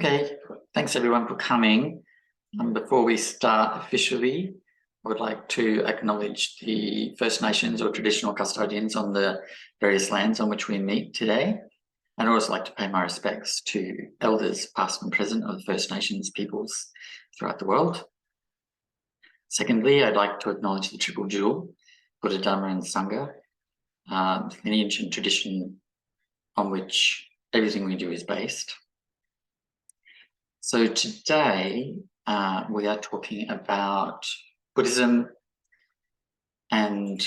Okay, thanks everyone for coming. Before we start officially, I would like to acknowledge the First Nations or traditional custodians on the various lands on which we meet today. And I'd also like to pay my respects to elders past and present of the First Nations peoples throughout the world. Secondly, I'd like to acknowledge the Triple Jewel, Buddha Dharma and Sangha, lineage and tradition on which everything we do is based. So today we are talking about Buddhism and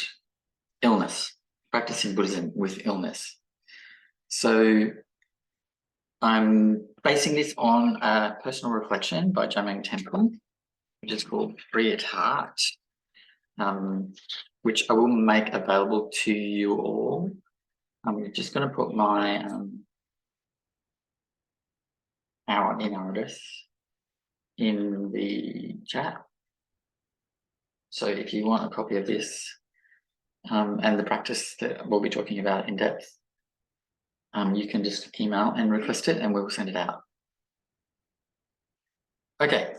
illness, practicing Buddhism with illness. So I'm basing this on a personal reflection by Jamyang Tenphel, which is called Free at Heart, which I will make available to you all. I'm just going to put my our email address in the chat. So if you want a copy of this and the practice that we'll be talking about in depth, you can just email and request it and we'll send it out. Okay,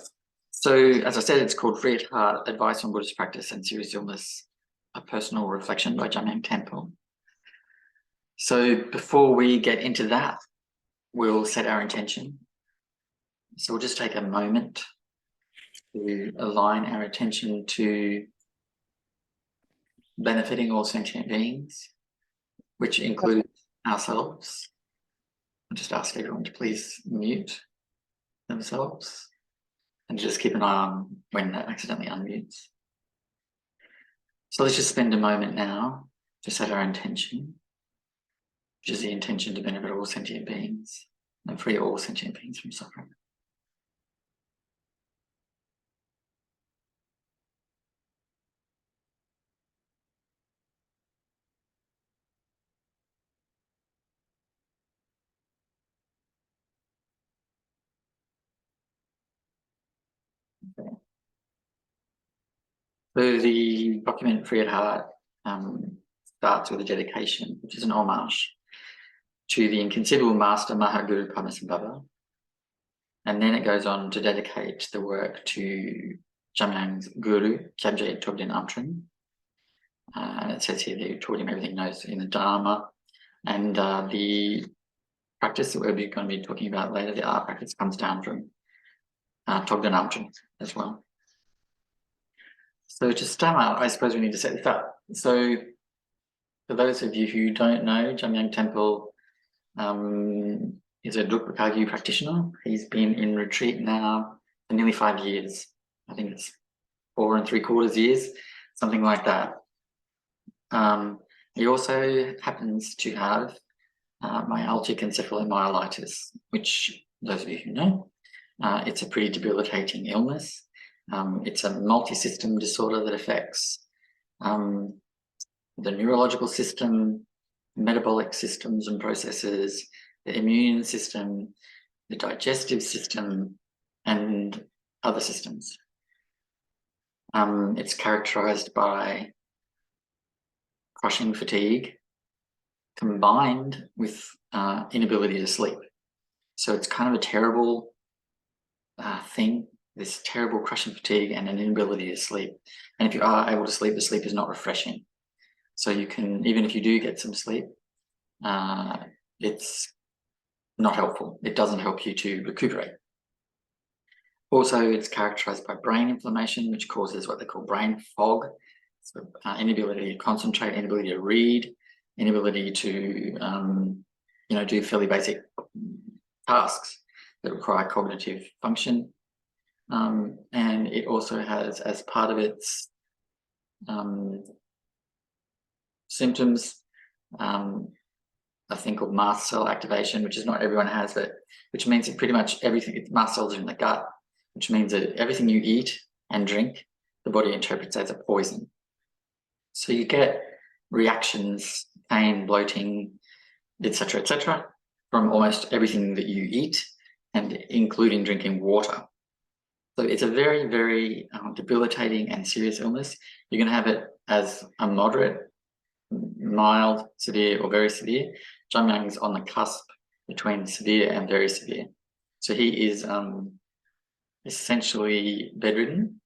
so as I said, it's called Free at Heart, Advice on Buddhist Practice and Serious Illness, a Personal Reflection by Jamyang Tenphel. So before we get into that, we'll set our intention. So we'll just take a moment to align our attention to benefiting all sentient beings, which includes ourselves. I'll just ask everyone to please mute themselves and just keep an eye on when that accidentally unmutes. So let's just spend a moment now to set our intention, which is the intention to benefit all sentient beings and free all sentient beings from suffering. Okay. So the document Free at Heart starts with a dedication, which is an homage to the inconceivable master Mahaguru Padmasambhava. And then it goes on to dedicate the work to Jamyang's guru, Kyabje Togden Amtrin. And it says here that he taught him everything he knows in the Dharma. And the practice that we're going to be talking about later, the art practice, comes down from Togden Amtrin as well. So to start out, I suppose we need to set this up. So for those of you who don't know, Jamyang Tenphel is a Dharma practitioner. He's been in retreat now for nearly 5 years. I think it's 4 3/4 years, something like that. He also happens to have myalgic encephalomyelitis, which those of you who know, it's a pretty debilitating illness. It's a multi-system disorder that affects the neurological system, metabolic systems and processes, the immune system, the digestive system, and other systems. It's characterized by crushing fatigue combined with inability to sleep. So it's kind of a terrible thing, this terrible crushing fatigue and an inability to sleep. And if you are able to sleep, the sleep is not refreshing. So you can, even if you do get some sleep, it's not helpful. It doesn't help you to recuperate. Also, it's characterized by brain inflammation, which causes what they call brain fog. So inability to concentrate, inability to read, inability to do fairly basic tasks that require cognitive function. And it also has, as part of its symptoms, a thing called mast cell activation, which is not everyone has, but which means that pretty much everything, mast cells are in the gut, which means that everything you eat and drink, the body interprets as a poison. So you get reactions, pain, bloating, etc., from almost everything that you eat, and including drinking water. So it's a very, very debilitating and serious illness. You can have it as a moderate, mild, severe, or very severe. Jamyang's on the cusp between severe and very severe. So he is essentially bedridden.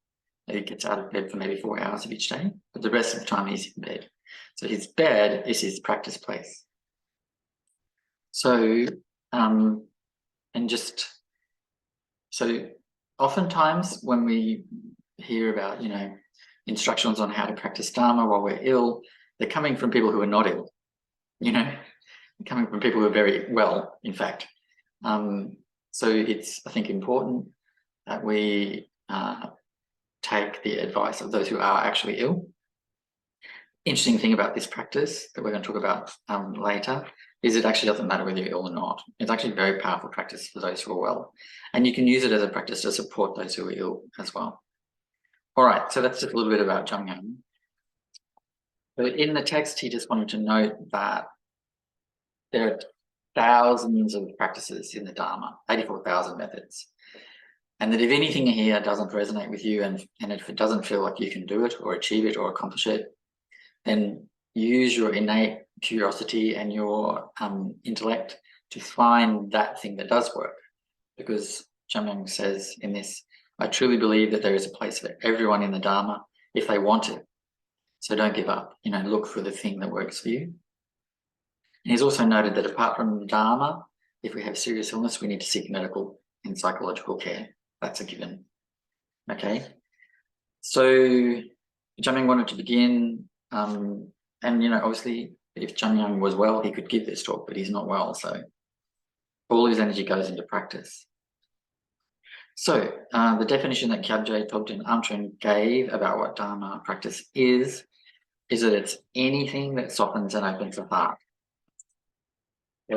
He gets out of bed for maybe 4 hours of each day, but the rest of the time he's in bed. So his bed is his practice place. So, so oftentimes when we hear about, instructions on how to practice Dharma while we're ill, they're coming from people who are not ill, they're coming from people who are very well, in fact. So it's, I think, important that we take the advice of those who are actually ill. Interesting thing about this practice that we're going to talk about later is it actually doesn't matter whether you're ill or not. It's actually a very powerful practice for those who are well. And you can use it as a practice to support those who are ill as well. All right, so that's just a little bit about Jamyang. But in the text, he just wanted to note that there are thousands of practices in the Dharma, 84,000 methods. And that if anything here doesn't resonate with you and if it doesn't feel like you can do it or achieve it or accomplish it, then use your innate curiosity and your intellect to find that thing that does work. Because Jamyang says in this, I truly believe that there is a place for everyone in the Dharma if they want it. So don't give up, look for the thing that works for you. And he's also noted that apart from Dharma, if we have serious illness, we need to seek medical and psychological care. That's a given. Okay. So Jamyang wanted to begin, and obviously if Jamyang was well, he could give this talk, but he's not well, so all his energy goes into practice. So the definition that Kyabje Togden Amtrin gave about what Dharma practice is that it's anything that softens and opens the heart. So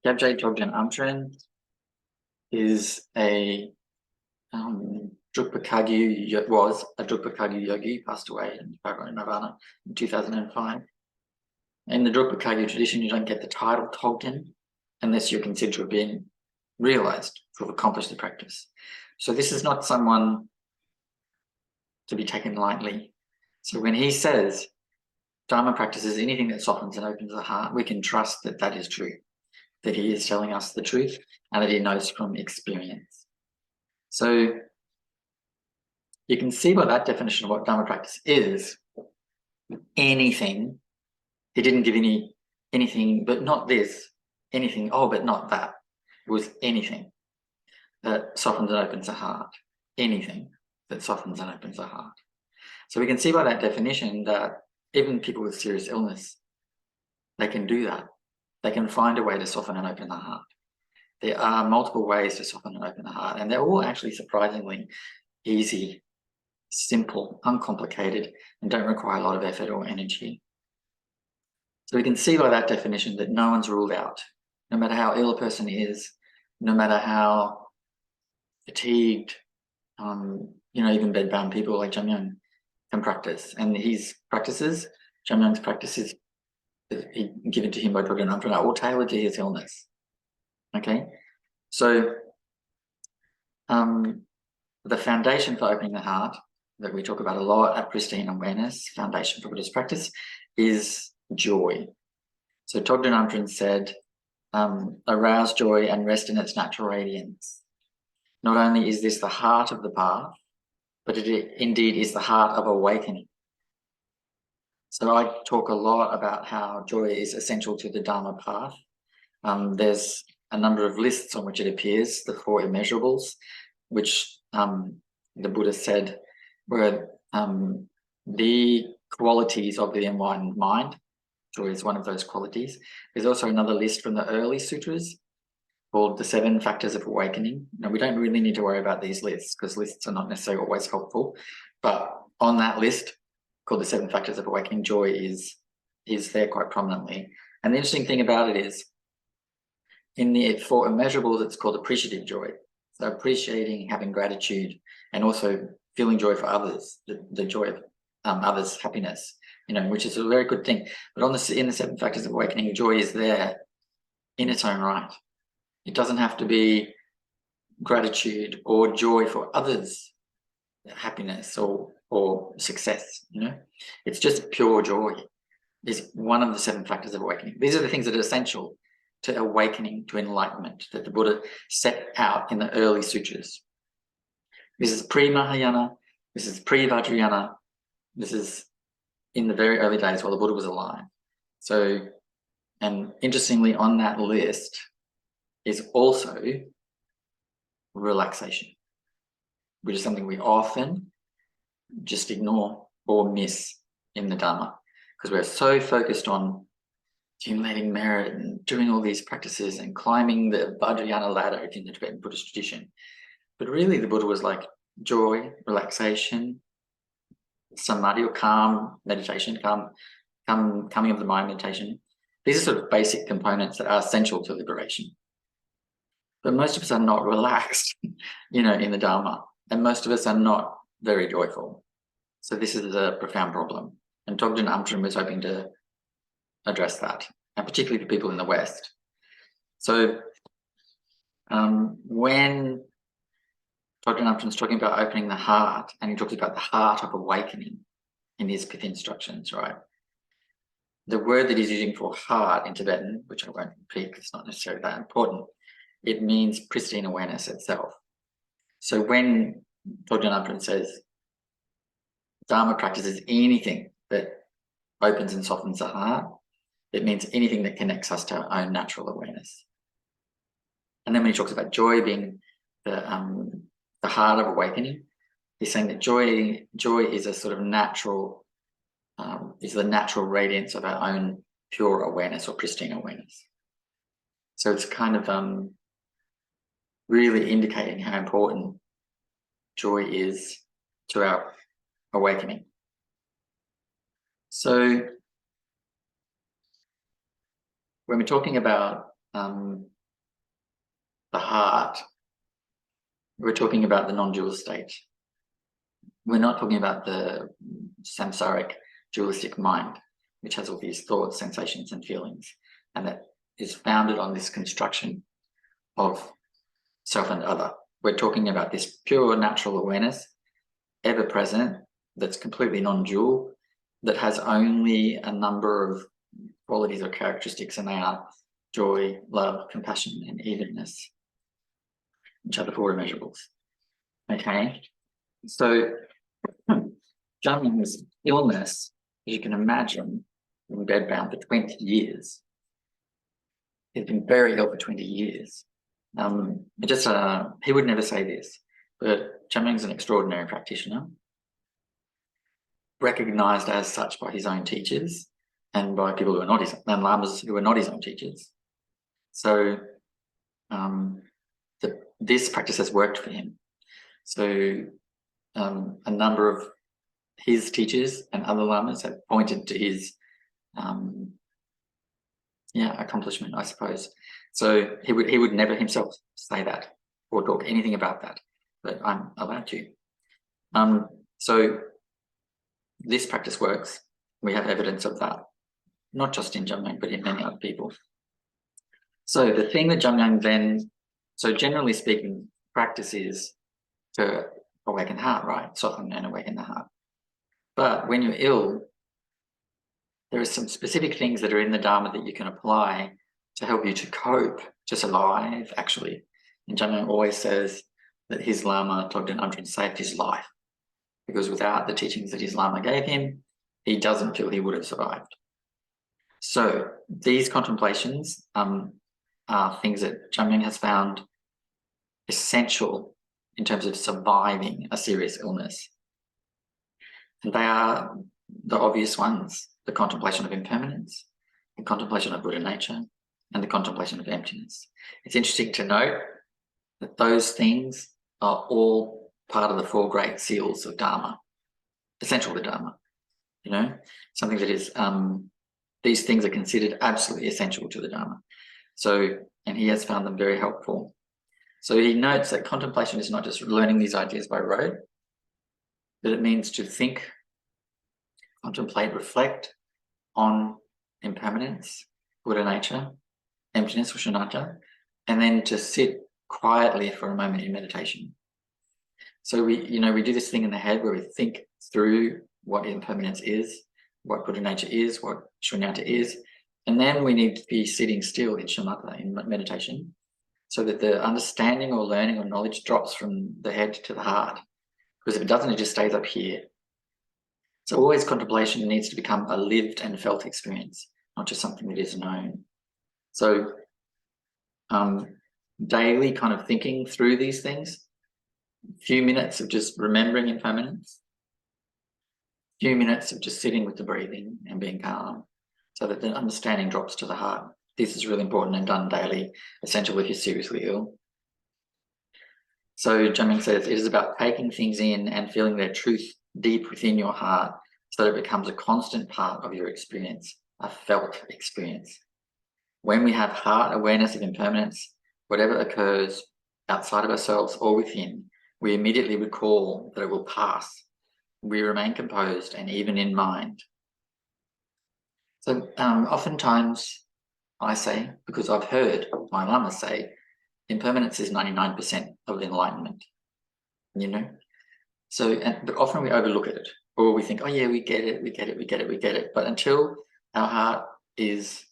Kyabje Togden Amtrin is a Drukpa Kagyu, was a Drukpa Kagyu yogi, passed away in Nirvana in 2005. In the Drukpa Kagyu tradition, you don't get the title Togden unless you're considered to have been realized, to have accomplished the practice. So this is not someone to be taken lightly. So when he says Dharma practice is anything that softens and opens the heart, we can trust that that is true, that he is telling us the truth and that he knows from experience. So you can see by that definition of what Dharma practice is, anything. He didn't give anything, but not this, anything, but not that. It was anything that softens and opens the heart, anything that softens and opens the heart. So we can see by that definition that even people with serious illness, they can do that. They can find a way to soften and open the heart. There are multiple ways to soften and open the heart, and they're all actually surprisingly easy, simple, uncomplicated, and don't require a lot of effort or energy. So we can see by that definition that no one's ruled out, no matter how ill a person is, no matter how fatigued, even bedbound people like Jamyang can practice. And his practices, Jamyang's practices given to him by Buddha Dharma are all tailored to his illness. Okay, so the foundation for opening the heart that we talk about a lot at Pristine Awareness, foundation for Buddhist practice, is joy. So Togden Amtrin said, arouse joy and rest in its natural radiance. Not only is this the heart of the path, but it indeed is the heart of awakening. So I talk a lot about how joy is essential to the Dharma path. There's a number of lists on which it appears, the 4 immeasurables, which the Buddha said were the qualities of the enlightened mind. Joy is one of those qualities. There's also another list from the early sutras called the 7 factors of awakening. Now, we don't really need to worry about these lists because lists are not necessarily always helpful, but on that list called the 7 factors of awakening, joy is there quite prominently. And the interesting thing about it is in the 4 immeasurables, it's called appreciative joy. So appreciating, having gratitude, and also feeling joy for others, the joy of others' happiness, which is a very good thing. But in the 7 factors of awakening, joy is there in its own right. It doesn't have to be gratitude or joy for others' happiness or success, It's just pure joy. It's one of the 7 factors of awakening. These are the things that are essential to awakening, to enlightenment that the Buddha set out in the early sutras. This is pre-Mahayana, this is pre-Vajrayana, this is in the very early days while the Buddha was alive. So, and interestingly, on that list is also relaxation, which is something we often just ignore or miss in the Dharma, because we're so focused on accumulating merit and doing all these practices and climbing the Vajrayana ladder in the Tibetan Buddhist tradition. But really the Buddha was like joy, relaxation, samadhi or calm meditation, coming of the mind meditation. These are sort of basic components that are essential to liberation. But most of us are not relaxed, in the Dharma, and most of us are not very joyful. So this is a profound problem. And Togden Amtrin was hoping to address that, and particularly for people in the West. So when Togden Amtrin's talking about opening the heart, and he talks about the heart of awakening in his fifth instructions, right? The word that he's using for heart in Tibetan, which I won't repeat, it's not necessarily that important, it means pristine awareness itself. So when Togden Amtrin says Dharma practice is anything that opens and softens the heart, it means anything that connects us to our own natural awareness. And then when he talks about joy being the heart of awakening, he's saying that joy is a sort of natural, is the natural radiance of our own pure awareness or pristine awareness. So it's kind of really indicating how important joy is to our awakening. So when we're talking about the heart, we're talking about the non-dual state. We're not talking about the samsaric dualistic mind, which has all these thoughts, sensations, and feelings, and that is founded on this construction of self and other. We're talking about this pure natural awareness, ever present, that's completely non-dual, that has only a number of qualities or characteristics, and they are joy, love, compassion, and evenness, which are the four immeasurables. Okay, so Jamyang's illness, as you can imagine, been bedbound for 20 years. He's been very ill for 20 years. He would never say this, but Jamyang's an extraordinary practitioner, recognized as such by his own teachers and by people who are not his, and lamas who are not his own teachers. So this practice has worked for him. So a number of his teachers and other lamas have pointed to his accomplishment, I suppose. So he would never himself say that or talk anything about that, but I'm allowed to. So this practice works. We have evidence of that, not just in Jamyang, but in many other people. So the thing that Jamyang then, so generally speaking, practice is to awaken the heart, right? Soften and awaken the heart. But when you're ill, there are some specific things that are in the Dharma that you can apply to help you to cope, to survive, actually. And Jamyang always says that his Lama, Togden Amtrin, saved his life, because without the teachings that his Lama gave him, he doesn't feel he would have survived. So these contemplations are things that Jamyang has found essential in terms of surviving a serious illness. And they are the obvious ones: the contemplation of impermanence, the contemplation of Buddha nature, and the contemplation of emptiness. It's interesting to note that those things are all part of the four great seals of Dharma, essential to Dharma. Something that is, these things are considered absolutely essential to the Dharma. So, and he has found them very helpful. So he notes that contemplation is not just learning these ideas by rote, but it means to think, contemplate, reflect on impermanence, Buddha nature, emptiness, Shunyata, and then to sit quietly for a moment in meditation. So we do this thing in the head where we think through what impermanence is, what Buddha nature is, what Shunyata is, And then we need to be sitting still in shamatha, in meditation, so that the understanding or learning or knowledge drops from the head to the heart. Because if it doesn't, it just stays up here. So always contemplation needs to become a lived and felt experience, not just something that is known. So daily kind of thinking through these things, a few minutes of just remembering impermanence, a few minutes of just sitting with the breathing and being calm, so that the understanding drops to the heart. This is really important and done daily, essential if you're seriously ill. So Jamyang says, it is about taking things in and feeling their truth deep within your heart so that it becomes a constant part of your experience, a felt experience. When we have heart awareness of impermanence, whatever occurs outside of ourselves or within, we immediately recall that it will pass. We remain composed and even in mind. So oftentimes I say, because I've heard my Lama say, impermanence is 99% of enlightenment, you know? So, but often we overlook it, or we think, oh yeah, we get it, we get it, we get it, we get it. But until our heart is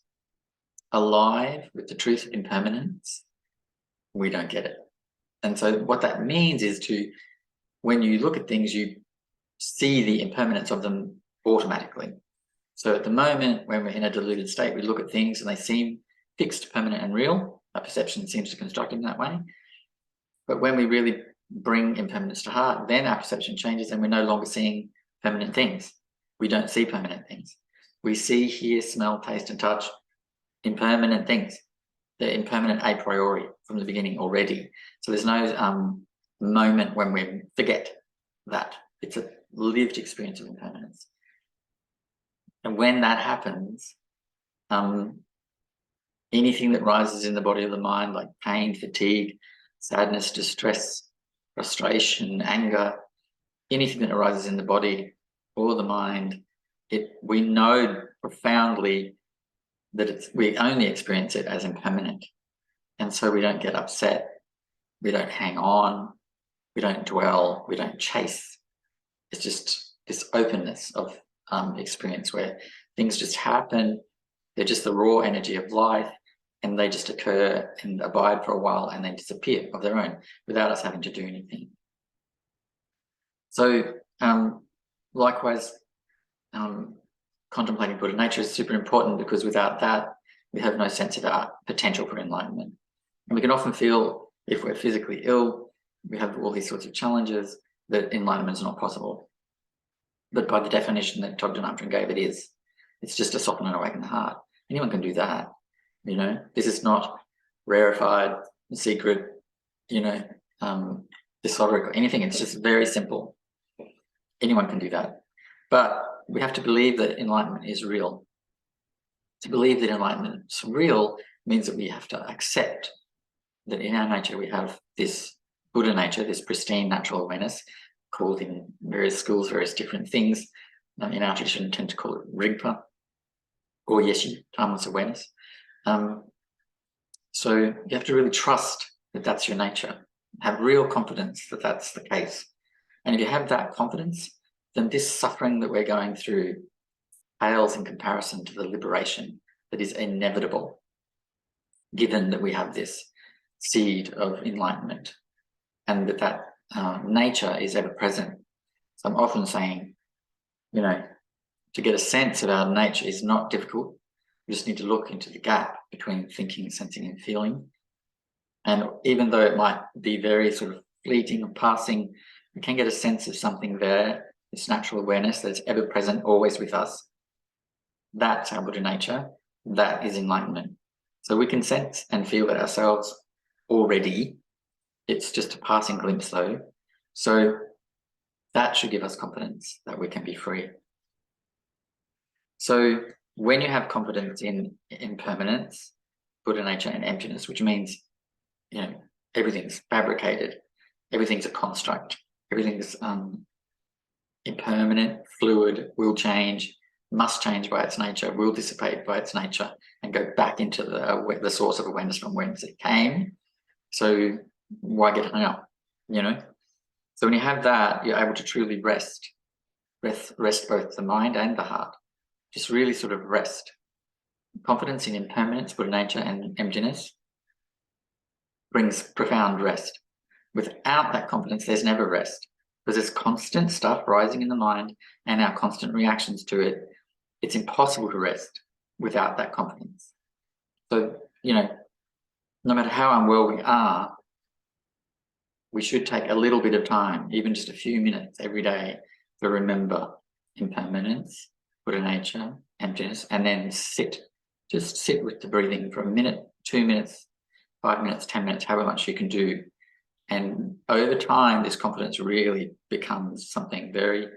alive with the truth of impermanence, we don't get it. And so what that means is when you look at things, you see the impermanence of them automatically. So at the moment, when we're in a deluded state, we look at things and they seem fixed, permanent, and real. Our perception seems to construct in that way. But when we really bring impermanence to heart, then our perception changes and we're no longer seeing permanent things. We don't see permanent things. We see, hear, smell, taste, and touch impermanent things. They're impermanent a priori from the beginning already. So there's no moment when we forget that. It's a lived experience of impermanence. And when that happens, anything that rises in the body of the mind, like pain, fatigue, sadness, distress, frustration, anger, anything that arises in the body or the mind, we know profoundly that we only experience it as impermanent. And so we don't get upset, we don't hang on, we don't dwell, we don't chase. It's just this openness of experience where things just happen. They're just the raw energy of life, and they just occur and abide for a while and then disappear of their own without us having to do anything. So likewise, contemplating Buddha nature is super important, because without that, we have no sense of our potential for enlightenment. And we can often feel, if we're physically ill, we have all these sorts of challenges, that enlightenment is not possible. But by the definition that Togden Amtrin gave, it is. It's just a soften and awaken the heart. Anyone can do that. You know, this is not rarefied, secret, you know, esoteric or anything. It's just very simple. Anyone can do that. But we have to believe that enlightenment is real. To believe that enlightenment is real means that we have to accept that in our nature we have this Buddha nature, this pristine natural awareness, called in various schools various different things. In our tradition, we tend to call it Rigpa or Yeshi, timeless awareness. So you have to really trust that that's your nature, have real confidence that that's the case. And if you have that confidence, then this suffering that we're going through pales in comparison to the liberation that is inevitable, given that we have this seed of enlightenment and that nature is ever present. So I'm often saying, you know, to get a sense of our nature is not difficult. You just need to look into the gap between thinking, sensing, and feeling. And even though it might be very sort of fleeting or passing, we can get a sense of something there, this natural awareness that's ever present, always with us. That's our Buddha nature. That is enlightenment. So we can sense and feel it ourselves already. It's just a passing glimpse though. So that should give us confidence that we can be free. So when you have confidence in impermanence, Buddha nature, and emptiness, which means, you know, everything's fabricated, everything's a construct, everything's impermanent, fluid, will change, must change by its nature, will dissipate by its nature, and go back into the source of awareness from whence it came. So why get hung up, you know? So when you have that, you're able to truly rest both the mind and the heart. Just really sort of rest. Confidence in impermanence, Buddha nature, and emptiness brings profound rest. Without that confidence, there's never rest, because there's constant stuff rising in the mind and our constant reactions to it. It's impossible to rest without that confidence. So, no matter how unwell we are, we should take a little bit of time, even just a few minutes every day, to remember impermanence, Buddha nature, emptiness, and then sit. Just sit with the breathing for a minute, 2 minutes, 5 minutes, 10 minutes, however much you can do. And over time, this confidence really becomes something very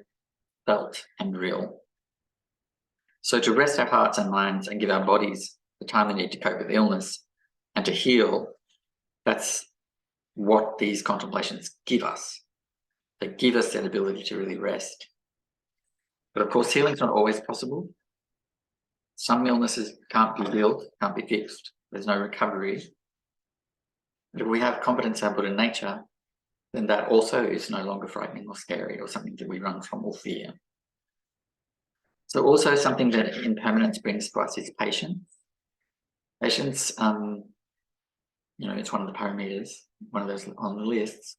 felt and real. So to rest our hearts and minds and give our bodies the time they need to cope with illness and to heal, that's what these contemplations give us. They give us that ability to really rest. But of course, healing's not always possible. Some illnesses can't be healed, can't be fixed. There's no recovery. But if we have confidence in our Buddha nature, then that also is no longer frightening or scary or something that we run from or fear. So also something that impermanence brings to us is patience. Patience, it's one of the parameters, one of those on the lists.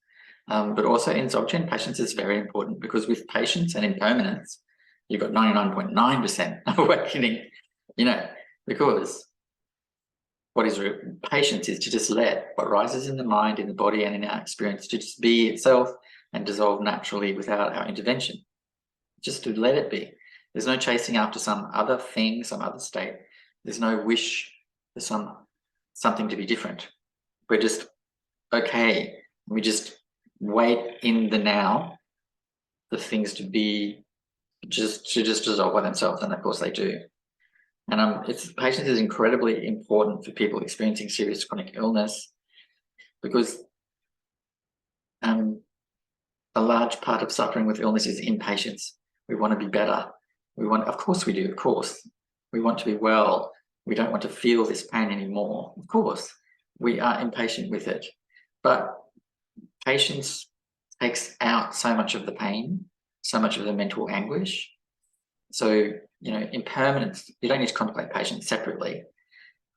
But also in Dzogchen, patience is very important, because with patience and impermanence, you've got 99.9% awakening, because what is patience is to just let what rises in the mind, in the body, and in our experience to just be itself and dissolve naturally without our intervention. Just to let it be. There's no chasing after some other thing, some other state. There's no wish for something to be different. We're just okay. We just wait in the now for things to be just dissolve by themselves, and of course they do. And patience is incredibly important for people experiencing serious chronic illness, because a large part of suffering with illness is impatience. We want to be better. Of course we do, of course. We want to be well. We don't want to feel this pain anymore. Of course, we are impatient with it. But patience takes out so much of the pain, so much of the mental anguish. So, impermanence, you don't need to contemplate patience separately.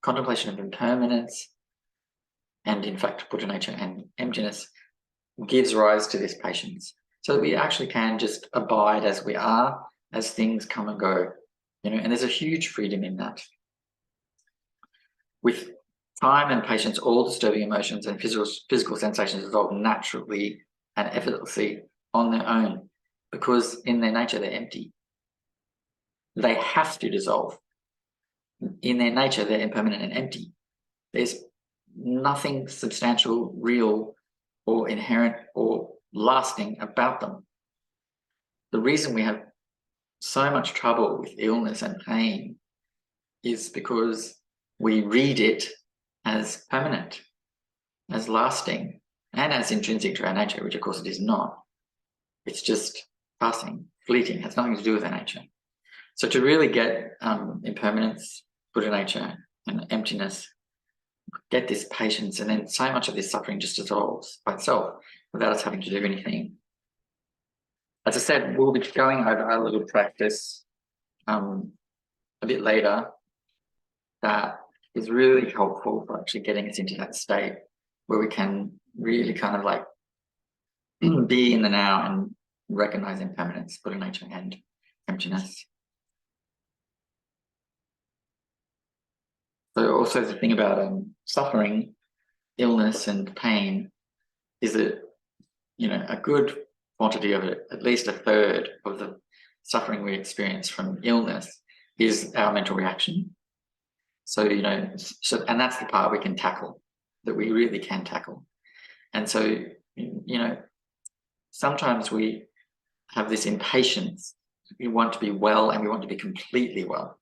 Contemplation of impermanence and, in fact, Buddha nature and emptiness gives rise to this patience, so that we actually can just abide as we are, as things come and go, and there's a huge freedom in that. With time and patience, all disturbing emotions and physical sensations dissolve naturally and effortlessly on their own, because in their nature they're empty. They have to dissolve. In their nature, they're impermanent and empty. There's nothing substantial, real, or inherent or lasting about them. The reason we have so much trouble with illness and pain is because we read it as permanent, as lasting, and as intrinsic to our nature, which of course it is not. It's just passing, fleeting, has nothing to do with our nature. So to really get impermanence, Buddha nature, and emptiness, get this patience, and then so much of this suffering just dissolves by itself without us having to do anything. As I said, we'll be going over our little practice a bit later that is really helpful for actually getting us into that state where we can really kind of like be in the now and recognize impermanence, Buddha nature, and emptiness. So also the thing about suffering, illness, and pain is that, a good quantity of it, at least a third of the suffering we experience from illness is our mental reaction. So, and that's the part we can tackle, that we really can tackle. And so, sometimes we have this impatience. We want to be well and we want to be completely well,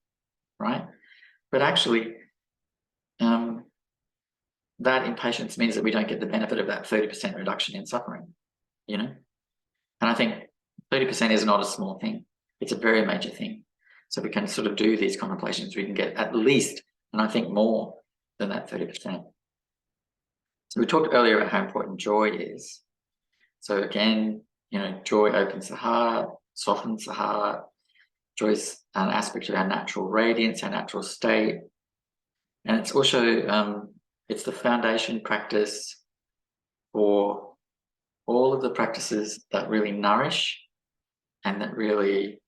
right? But actually, that impatience means that we don't get the benefit of that 30% reduction in suffering, And I think 30% is not a small thing. It's a very major thing. So we can sort of do these contemplations. We can get at least, and I think more than that 30%. So we talked earlier about how important joy is. So again, joy opens the heart, softens the heart. Joy's an aspect of our natural radiance, our natural state. And it's also, it's the foundation practice for all of the practices that really nourish and that really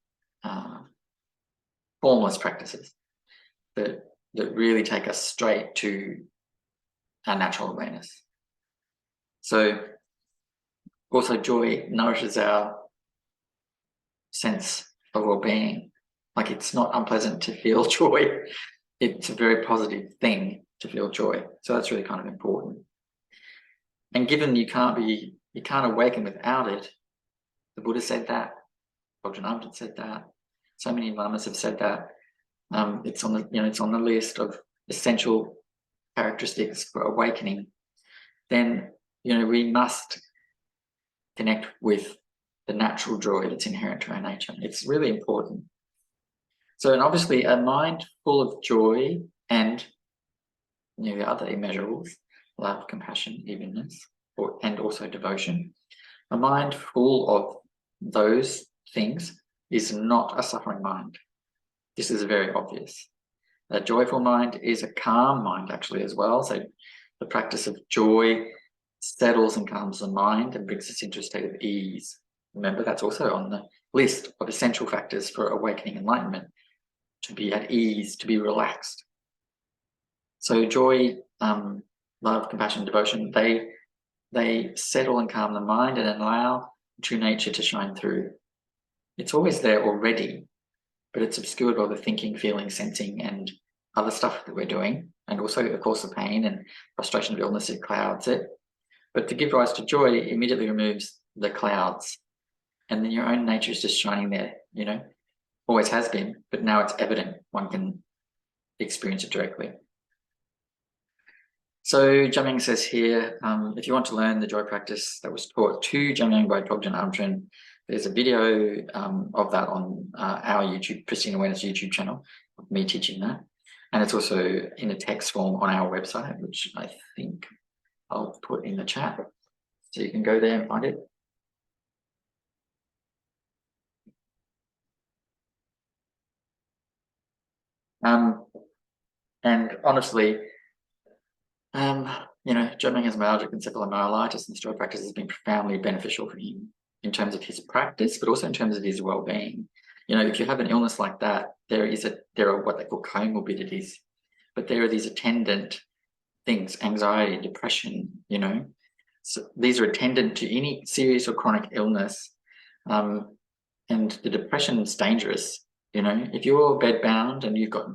formless practices that really take us straight to our natural awareness. So also joy nourishes our sense of well-being. Like, it's not unpleasant to feel joy. It's a very positive thing to feel joy. So that's really kind of important. And given you can't awaken without it, the Buddha said that, Togden Amtrin said that, so many lamas have said that. It's on the list of essential characteristics for awakening. Then we must connect with the natural joy that's inherent to our nature. It's really important. So, and obviously, a mind full of joy and the other immeasurables, love, compassion, evenness, and also devotion. A mind full of those things is not a suffering mind. This is very obvious. A joyful mind is a calm mind, actually, as well. So the practice of joy settles and calms the mind and brings us into a state of ease. Remember, that's also on the list of essential factors for awakening enlightenment, to be at ease, to be relaxed. So joy, love, compassion, devotion, they settle and calm the mind and allow true nature to shine through. It's always there already, but it's obscured by the thinking, feeling, sensing, and other stuff that we're doing. And also, of course, the pain and frustration of illness, it clouds it. But to give rise to joy immediately removes the clouds. And then your own nature is just shining there, always has been, but now it's evident. One can experience it directly. So Jamyang says here, if you want to learn the joy practice that was taught to Jamyang by Togden Amtrin, there's a video of that on our YouTube, Pristine Awareness YouTube channel, of me teaching that. And it's also in a text form on our website, which I think I'll put in the chat. So you can go there and find it. And honestly, Jamyang has myalgic encephalomyelitis, and this joy practice has been profoundly beneficial for him in terms of his practice, but also in terms of his well-being. If you have an illness like that, there are what they call comorbidities, but there are these attendant things, anxiety, depression, So these are attendant to any serious or chronic illness. And the depression is dangerous. If you're bedbound and you've got,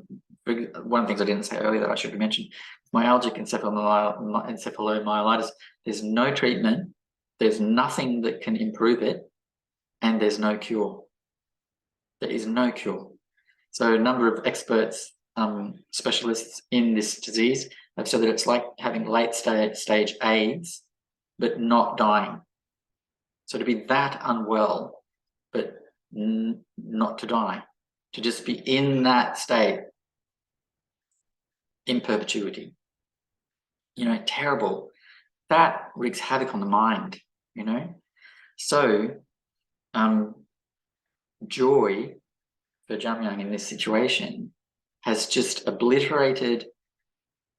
one of the things I didn't say earlier that I should have mentioned, myalgic encephalomyelitis, there's no treatment, there's nothing that can improve it, and there's no cure. There is no cure. So a number of experts, specialists in this disease have said that it's like having late stage AIDS, but not dying. So to be that unwell, but not to die, to just be in that state in perpetuity, terrible. That wreaks havoc on the mind, So joy for Jamyang in this situation has just obliterated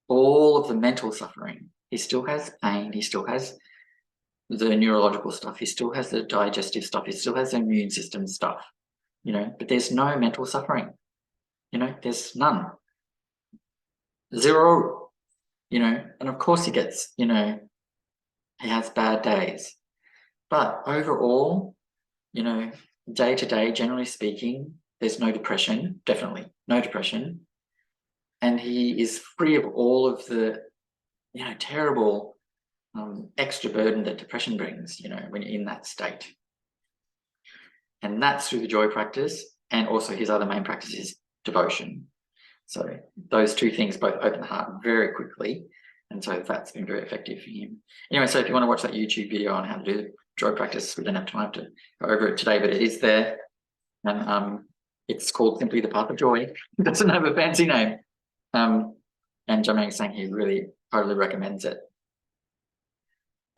all of the mental suffering. He still has pain, he still has the neurological stuff, he still has the digestive stuff, he still has the immune system stuff, but there's no mental suffering, there's none. Zero, and of course he gets, he has bad days, but overall, day to day, generally speaking, there's no depression, definitely no depression. And he is free of all of the, terrible extra burden that depression brings, when you're in that state. And that's through the joy practice, and also his other main practice is devotion. So those two things both open the heart very quickly. And so that's been very effective for him. Anyway, so if you want to watch that YouTube video on how to do the joy practice, we don't have time to go over it today, but it is there. And it's called simply The Path of Joy. It doesn't have a fancy name. And Jamyang is saying he really totally recommends it.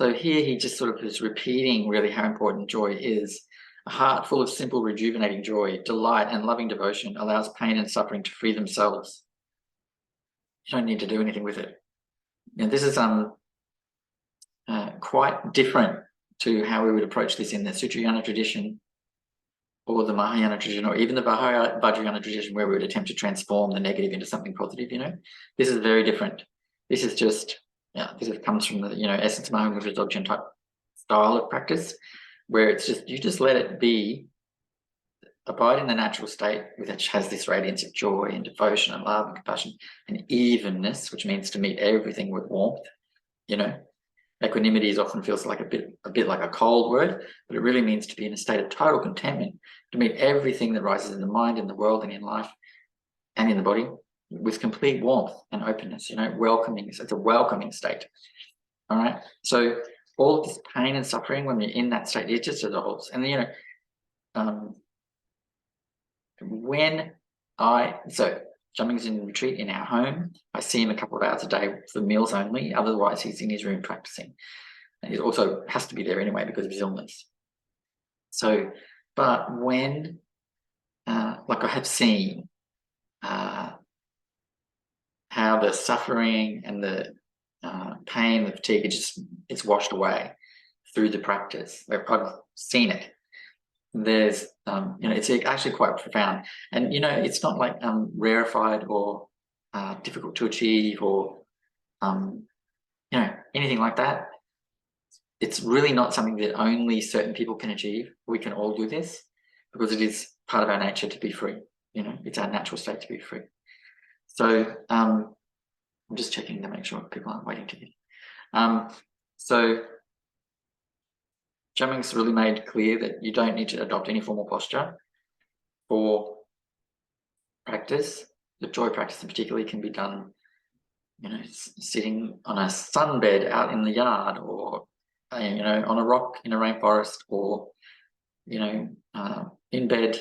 So here he just sort of is repeating really how important joy is. A heart full of simple, rejuvenating joy, delight, and loving devotion allows pain and suffering to free themselves. You don't need to do anything with it. And this is quite different to how we would approach this in the Sutrayana tradition or the Mahayana tradition, or even the Vajrayana tradition, where we would attempt to transform the negative into something positive. This is very different. This is just, comes from the essence of Mahayana Dzogchen type style of practice, where it's just, you just let it be, abide in the natural state, which has this radiance of joy and devotion and love and compassion and evenness, which means to meet everything with warmth. Equanimity often feels like a bit like a cold word, but it really means to be in a state of total contentment, to meet everything that rises in the mind, in the world, and in life, and in the body, with complete warmth and openness. Welcoming. It's a welcoming state. All right. So all of this pain and suffering, when you're in that state, it just dissolves. And Jamyang's in retreat in our home. I see him a couple of hours a day for meals only. Otherwise, he's in his room practicing. And he also has to be there anyway because of his illness. So, but when, like I have seen how the suffering and the pain, the fatigue, it's washed away through the practice. I've seen it. There's it's actually quite profound, and it's not like rarefied or difficult to achieve or anything like that. It's really not something that only certain people can achieve. We can all do this because it is part of our nature to be free. It's our natural state to be free. So I'm just checking to make sure people aren't waiting to get. So Jamyang's really made clear that you don't need to adopt any formal posture for practice. The joy practice in particular can be done, sitting on a sunbed out in the yard, or on a rock in a rainforest, or in bed,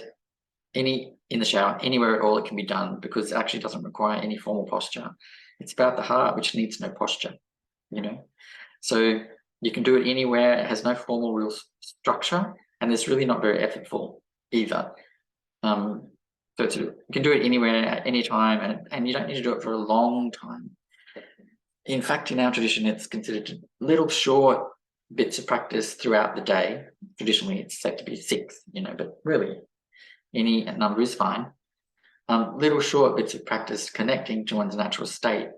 in the shower, anywhere at all it can be done, because it actually doesn't require any formal posture. It's about the heart, which needs no posture. So you can do it anywhere. It has no formal real structure, and it's really not very effortful either. So you can do it anywhere at any time, and you don't need to do it for a long time. In fact, in our tradition, it's considered little short bits of practice throughout the day. Traditionally, it's said to be 6, but really any number is fine. Little short bits of practice connecting to one's natural state,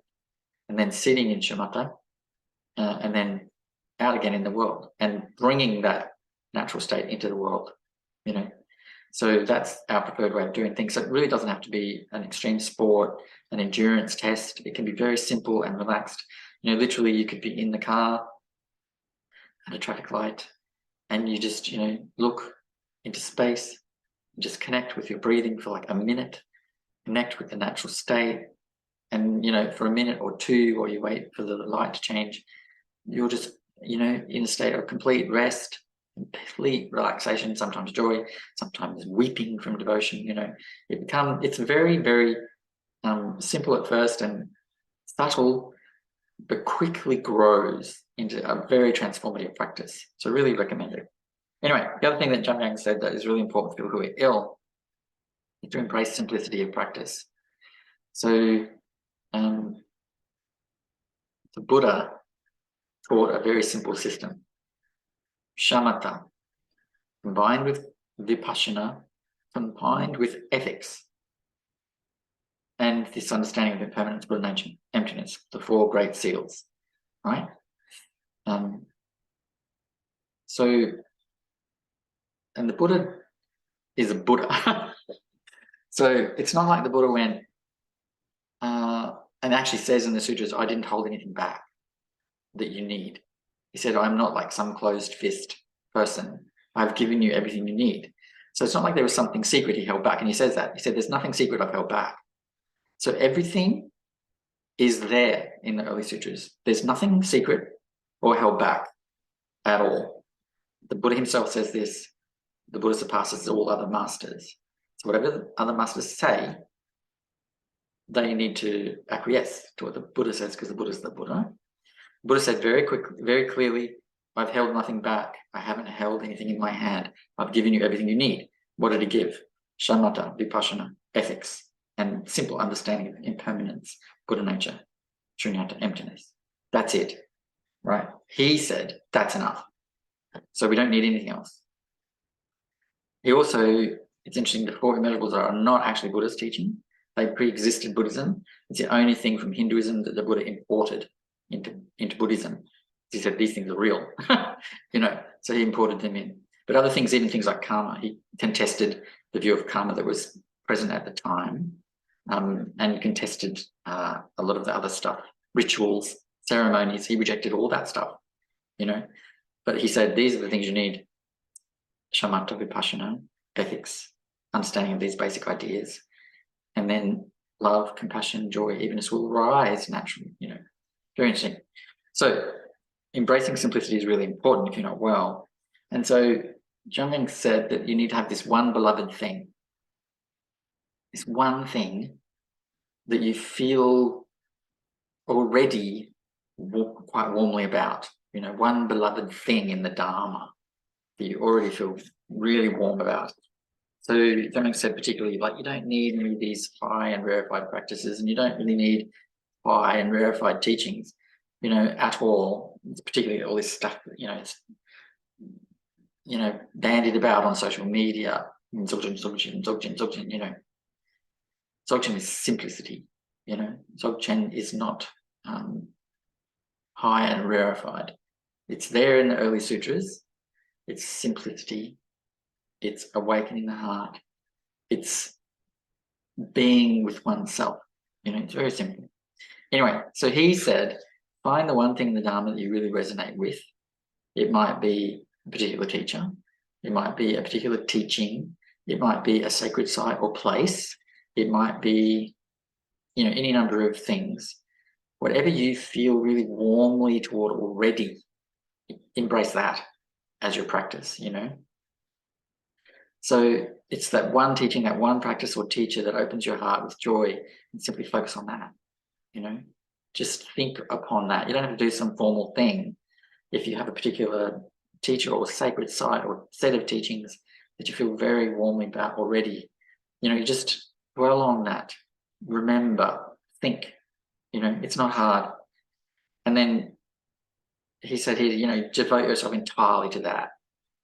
and then sitting in shamatha, and then out again in the world, and bringing that natural state into the world. So that's our preferred way of doing things. So it really doesn't have to be an extreme sport, an endurance test. It can be very simple and relaxed. Literally, you could be in the car at a traffic light, and you just look into space, just connect with your breathing for like a minute, connect with the natural state, and for a minute or two, while you wait for the light to change, you're just in a state of complete rest, complete relaxation, sometimes joy, sometimes weeping from devotion. It's very, very simple at first and subtle, but quickly grows into a very transformative practice. So really recommend it. Anyway, the other thing that Jamyang said that is really important for people who are ill is to embrace simplicity of practice. So the Buddha taught a very simple system. Shamatha, combined with vipassana, combined with ethics, and this understanding of impermanence, Buddha, emptiness, the 4 great seals, right? And the Buddha is a Buddha. So it's not like the Buddha went, and actually says in the sutras, I didn't hold anything back that you need. He said, I'm not like some closed fist person. I've given you everything you need. So it's not like there was something secret he held back. And he says that. He said, there's nothing secret I've held back. So everything is there in the early sutras. There's nothing secret or held back at all. The Buddha himself says this, the Buddha surpasses all other masters. So whatever the other masters say, they need to acquiesce to what the Buddha says, because the Buddha's the Buddha. The Buddha said very clearly, I've held nothing back. I haven't held anything in my hand. I've given you everything you need. What did he give? Shamatha, vipassana, ethics, and simple understanding of impermanence, Buddha nature, shunyata, emptiness. That's it, right? He said that's enough. So we don't need anything else. He also, it's interesting, the four immeasurables are not actually Buddhist teaching. They pre-existed Buddhism. It's the only thing from Hinduism that the Buddha imported into Buddhism. He said these things are real, you know, so he imported them in. But other things, even things like karma, he contested the view of karma that was present at the time, and contested a lot of the other stuff, rituals, ceremonies. He rejected all that stuff, you know. But he said these are the things you need: shamatha, vipassana, ethics, understanding of these basic ideas, and then love, compassion, joy, evenness will rise naturally, you know. Very interesting. So embracing simplicity is really important if you're not well. And so Jamyang said that you need to have this one beloved thing, this one thing that you feel already quite warmly about, you know, one beloved thing in the Dharma that you already feel really warm about. So Jamyang said particularly, like, you don't need any of these high and rarefied practices, and you don't really need high and rarefied teachings, you know, at all. Particularly all this stuff, you know, it's, you know, bandied about on social media. Dzogchen, you know. Dzogchen is simplicity, you know. Dzogchen is not high and rarefied. It's there in the early sutras. It's simplicity. It's awakening the heart. It's being with oneself. You know, it's very simple. Anyway, so he said, find the one thing in the Dharma that you really resonate with. It might be a particular teacher. It might be a particular teaching. It might be a sacred site or place. It might be, you know, any number of things. Whatever you feel really warmly toward already, embrace that as your practice, you know. So it's that one teaching, that one practice or teacher that opens your heart with joy, and simply focus on that, you know. Just think upon that. You don't have to do some formal thing. If you have a particular teacher or sacred site or set of teachings that you feel very warmly about already, you know, you just dwell on that. Remember, think, you know, it's not hard. And then he said here, you know, devote yourself entirely to that,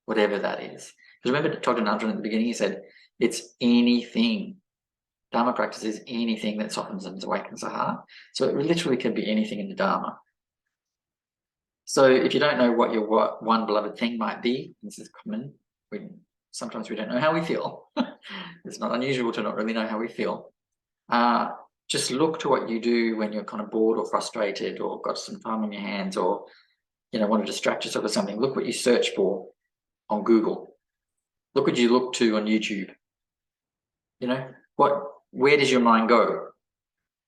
whatever that is. Because remember Togden Amtrin at the beginning, he said, it's anything. Dharma practice is anything that softens and awakens the heart. So it literally can be anything in the Dharma. So if you don't know what your one beloved thing might be, this is common. Sometimes we don't know how we feel. It's not unusual to not really know how we feel. Just look to what you do when you're kind of bored or frustrated or got some time on your hands, or, you know, want to distract yourself with something. Look what you search for on Google. Look what you look to on YouTube. You know, where does your mind go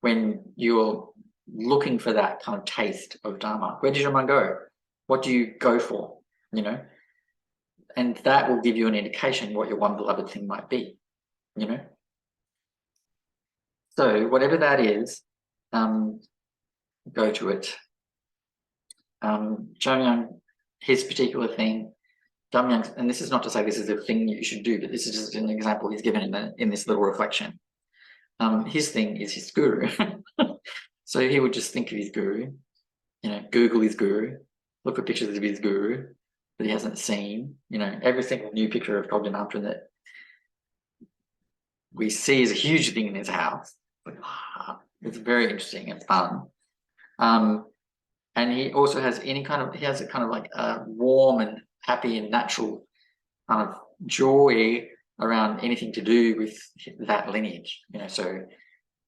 when you're looking for that kind of taste of Dharma? Where does your mind go? What do you go for? You know, and that will give you an indication what your one beloved thing might be, you know. So whatever that is, go to it. Jamyang, his particular thing, Jamyang, and this is not to say this is a thing you should do, but this is just an example he's given in this little reflection. His thing is his guru. So he would just think of his guru, you know, Google his guru, look at pictures of his guru that he hasn't seen, you know. Every single new picture of Togden Amtrin that we see is a huge thing in his house. It's very interesting and fun. And he also has he has a kind of like a warm and happy and natural kind of joy around anything to do with that lineage, you know. So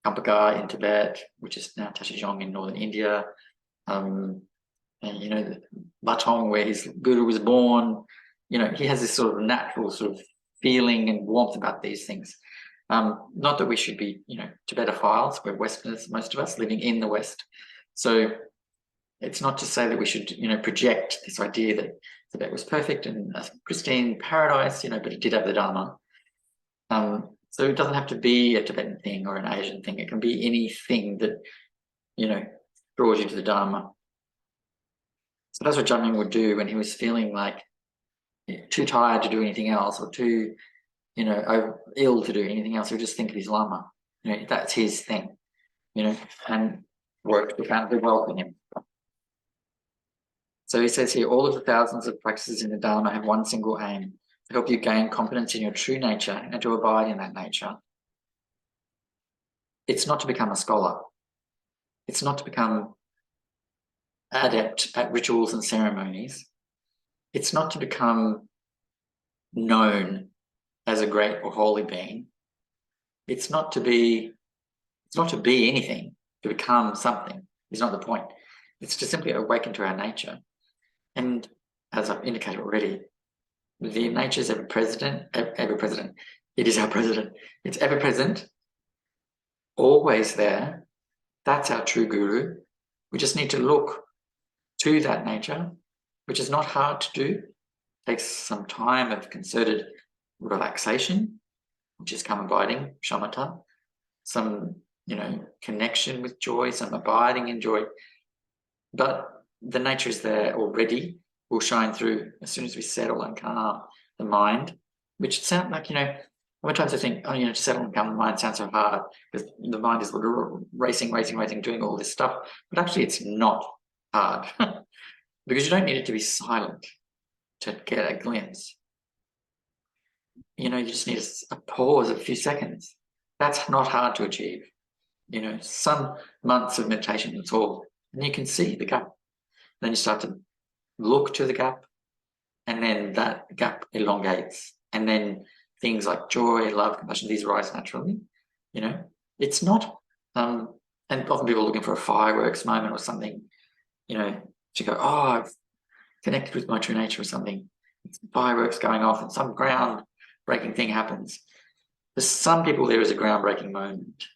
Kampaka in Tibet, which is now Tashijong in northern India, and, you know, Latong, where his guru was born. You know, he has this sort of natural sort of feeling and warmth about these things. Not that we should be, you know, Tibetophiles. We're Westerners, most of us, living in the West. So it's not to say that we should, you know, project this idea that Tibet was perfect and a pristine paradise, you know, but it did have the Dharma. So it doesn't have to be a Tibetan thing or an Asian thing. It can be anything that, you know, draws you to the Dharma. So that's what Jamyang would do when he was feeling like too tired to do anything else, or too, ill to do anything else. He would just think of his Lama. That's his thing, and worked profoundly well for him. So he says here, all of the thousands of practices in the Dharma have one single aim: to help you gain confidence in your true nature and to abide in that nature. It's not to become a scholar. It's not to become adept at rituals and ceremonies. It's not to become known as a great or holy being. It's not to be anything. To become something is not the point. It's to simply awaken to our nature. And as I've indicated already, the nature is ever present. It is our president. It's ever present, always there. That's our true guru. We just need to look to that nature, which is not hard to do. It takes some time of concerted relaxation, which is come abiding, shamatha, some, connection with joy, some abiding in joy. But the nature is there already, will shine through as soon as we settle and calm the mind, which sounds like, sometimes I think, to settle and calm the mind sounds so hard because the mind is racing, doing all this stuff. But actually it's not hard because you don't need it to be silent to get a glimpse. You just need a pause of a few seconds. That's not hard to achieve. Some months of meditation, that's all. And you can see the gap. Then you start to look to the gap, and then that gap elongates. And then things like joy, love, compassion, these rise naturally. It's not, and often people are looking for a fireworks moment or something, to go, oh, I've connected with my true nature or something. It's fireworks going off and some ground-breaking thing happens. For some people, there is a groundbreaking moment.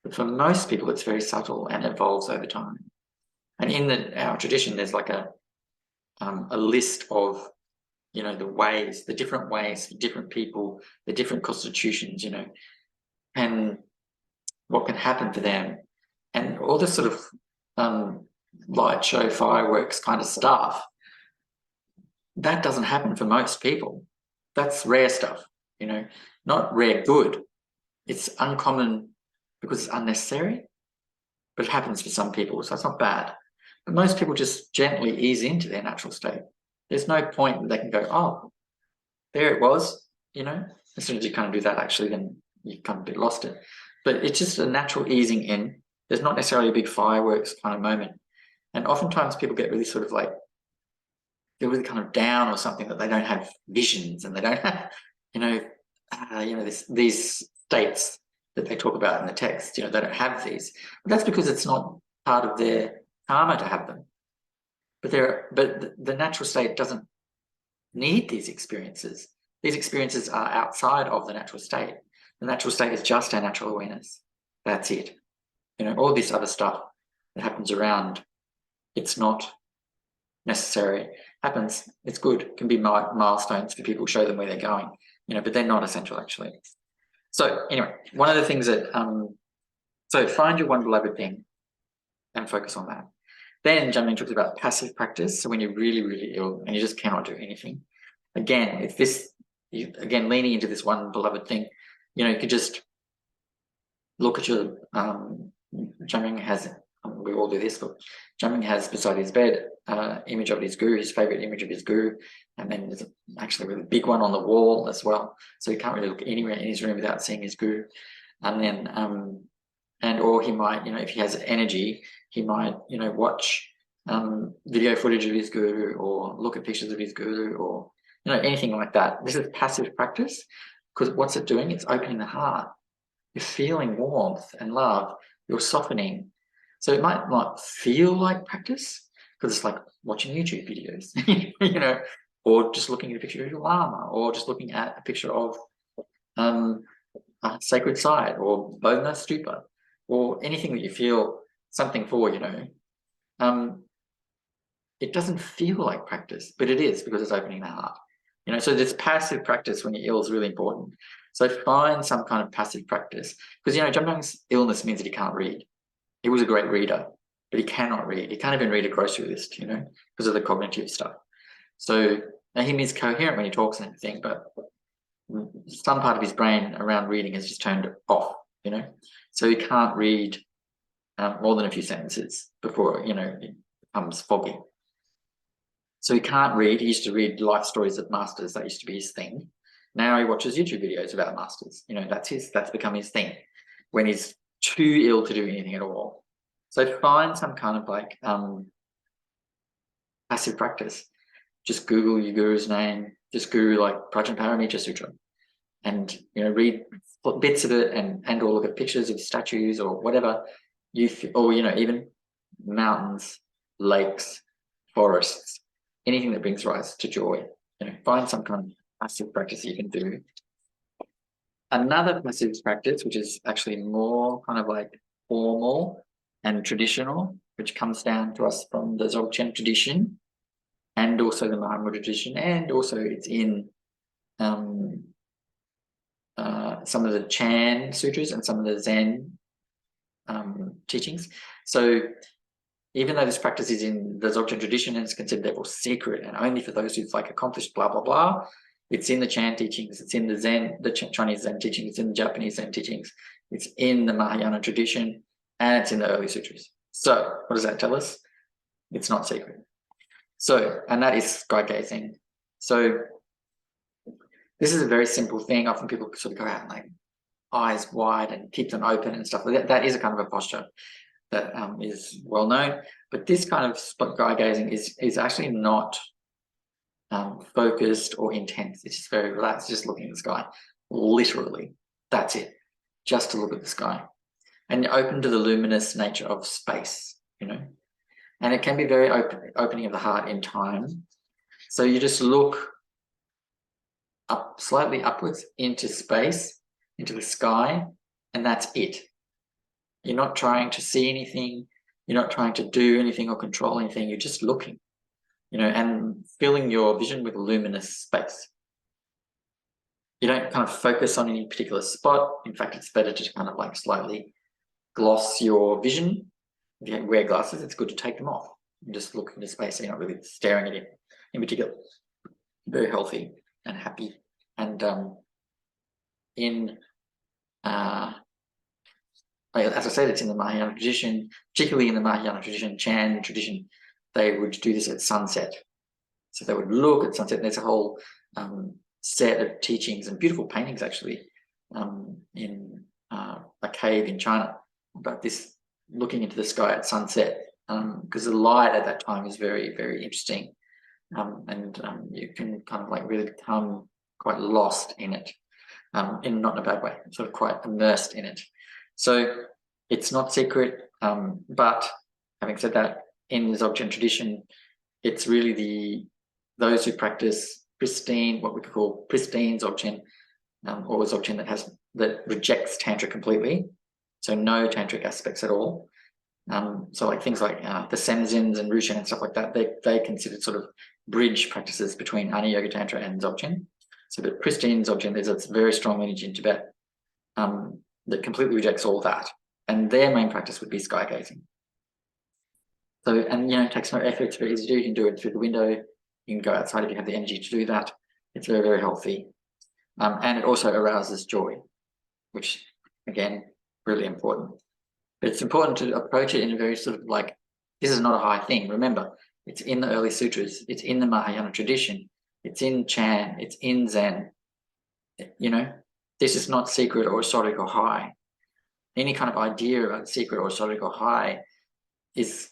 But for most people, it's very subtle and evolves over time. And in our tradition, there's like a list of, the ways, the different ways, the different people, the different constitutions, and what can happen for them. And all this sort of light show, fireworks kind of stuff, that doesn't happen for most people. That's rare stuff, not rare good. It's uncommon because it's unnecessary, but it happens for some people, so it's not bad. But most people just gently ease into their natural state. There's no point that they can go, oh, there it was, As soon as you kind of do that, actually, then you kind of get lost it. But it's just a natural easing in. There's not necessarily a big fireworks kind of moment. And oftentimes people get really sort of like, they're really kind of down or something, that they don't have visions and they don't have, these states that they talk about in the text, they don't have these. But that's because it's not part of their karma to have them. But the natural state doesn't need these experiences. These experiences are outside of the natural state. The natural state is just our natural awareness. That's it. All this other stuff that happens around, it's not necessary. Happens, it's good, can be milestones for people, show them where they're going, but they're not essential actually. So anyway, one of the things that, so find your one beloved thing and focus on that. Then Jamyang talks about passive practice. So when you're really, really ill and you just cannot do anything. Again, leaning into this one beloved thing, you could just look at your, Jamyang has, we all do this, but Jamyang has beside his bed image of his guru, his favorite image of his guru, and then there's actually a really big one on the wall as well. So you can't really look anywhere in his room without seeing his guru. And then, or he might, if he has energy, he might, watch video footage of his guru or look at pictures of his guru or, anything like that. This is passive practice because what's it doing? It's opening the heart. You're feeling warmth and love. You're softening. So it might not feel like practice because it's like watching YouTube videos, or just looking at a picture of your Lama, or just looking at a picture of a sacred site or Bodhana stupa, or anything that you feel something for, it doesn't feel like practice, but it is because it's opening the heart. So this passive practice when you're ill is really important. So find some kind of passive practice because, Jamyang's illness means that he can't read. He was a great reader, but he cannot read. He can't even read a grocery list, you know, because of the cognitive stuff. So now he is coherent when he talks and everything, but some part of his brain around reading is just turned off, you know. So he can't read more than a few sentences before, you know, it becomes foggy. So he can't read. He used to read life stories of masters. That used to be his thing. Now he watches YouTube videos about masters. You know, that's become his thing when he's too ill to do anything at all. So find some kind of like passive practice. Just Google your guru's name. Just Guru like Prajnaparamita Sutra, and you know, read bits of it, and or look at pictures of statues or whatever or you know, even mountains, lakes, forests, anything that brings rise to joy. You know, find some kind of passive practice you can do. Another passive practice, which is actually more kind of like formal and traditional, which comes down to us from the Dzogchen tradition and also the Mahamudra tradition, and also it's in some of the Chan sutras and some of the Zen teachings. So even though this practice is in the Dzogchen tradition and it's considered therefore secret and only for those who've like accomplished blah blah blah, it's in the Chan teachings, it's in the Zen, the Chinese Zen teachings, it's in the Japanese Zen teachings, it's in the Mahayana tradition, and it's in the early sutras. So what does that tell us? It's not secret. So, and that is sky gazing. So this is a very simple thing. Often people sort of go out and like eyes wide and keep them open and stuff like that. That is a kind of a posture that is well known. But this kind of sky gazing is actually not focused or intense. It's just very relaxed, just looking at the sky. Literally, that's it. Just to look at the sky. And open to the luminous nature of space, you know. And it can be very opening of the heart in time. So you just look up, slightly upwards into space, into the sky, and that's it. You're not trying to see anything. You're not trying to do anything or control anything. You're just looking, you know, and filling your vision with luminous space. You don't kind of focus on any particular spot. In fact, it's better to kind of like slightly gloss your vision. If you wear glasses, it's good to take them off and just look into space so you're not really staring at it in particular. Very healthy and happy. And as I said, it's in the Mahayana tradition, particularly in the Mahayana tradition, Chan tradition, they would do this at sunset. So they would look at sunset, and there's a whole set of teachings and beautiful paintings actually in a cave in China about this looking into the sky at sunset, because the light at that time is very, very interesting, and you can kind of like really become quite lost in it, not in a bad way, sort of quite immersed in it. So it's not secret, but having said that, in the Dzogchen tradition, it's really those who practice pristine, what we could call pristine Dzogchen, or Dzogchen that rejects Tantra completely. So no tantric aspects at all. So like things like the Senzins and Rushan and stuff like that, they considered sort of bridge practices between Ana Yoga Tantra and Dzogchen. So the pristine Dzogchen, there's a very strong lineage in Tibet that completely rejects all that. And their main practice would be sky gazing. So, and you know, it takes no effort, it's very easy to do. You can do it through the window. You can go outside if you have the energy to do that. It's very, very healthy. And it also arouses joy, which again, really important. But it's important to approach it in a very sort of like, this is not a high thing. Remember, it's in the early sutras, it's in the Mahayana tradition, it's in Chan, it's in Zen. You know, this is not secret or esoteric or high. Any kind of idea about secret or esoteric or high is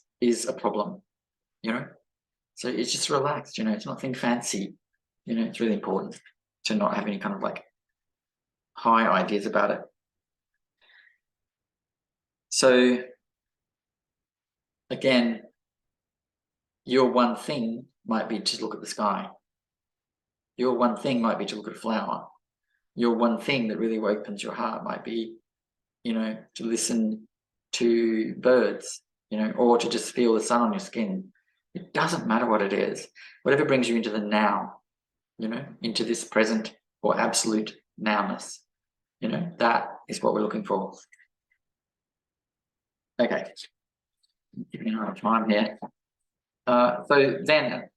a problem, you know. So it's just relaxed, you know, it's nothing fancy. You know, it's really important to not have any kind of like high ideas about it. So again, your one thing might be to look at the sky. Your one thing might be to look at a flower. Your one thing that really opens your heart might be, you know, to listen to birds, you know, or to just feel the sun on your skin. It doesn't matter what it is. Whatever brings you into the now, you know, into this present or absolute nowness, you know, that is what we're looking for. Okay. keeping an eye on time here. So then,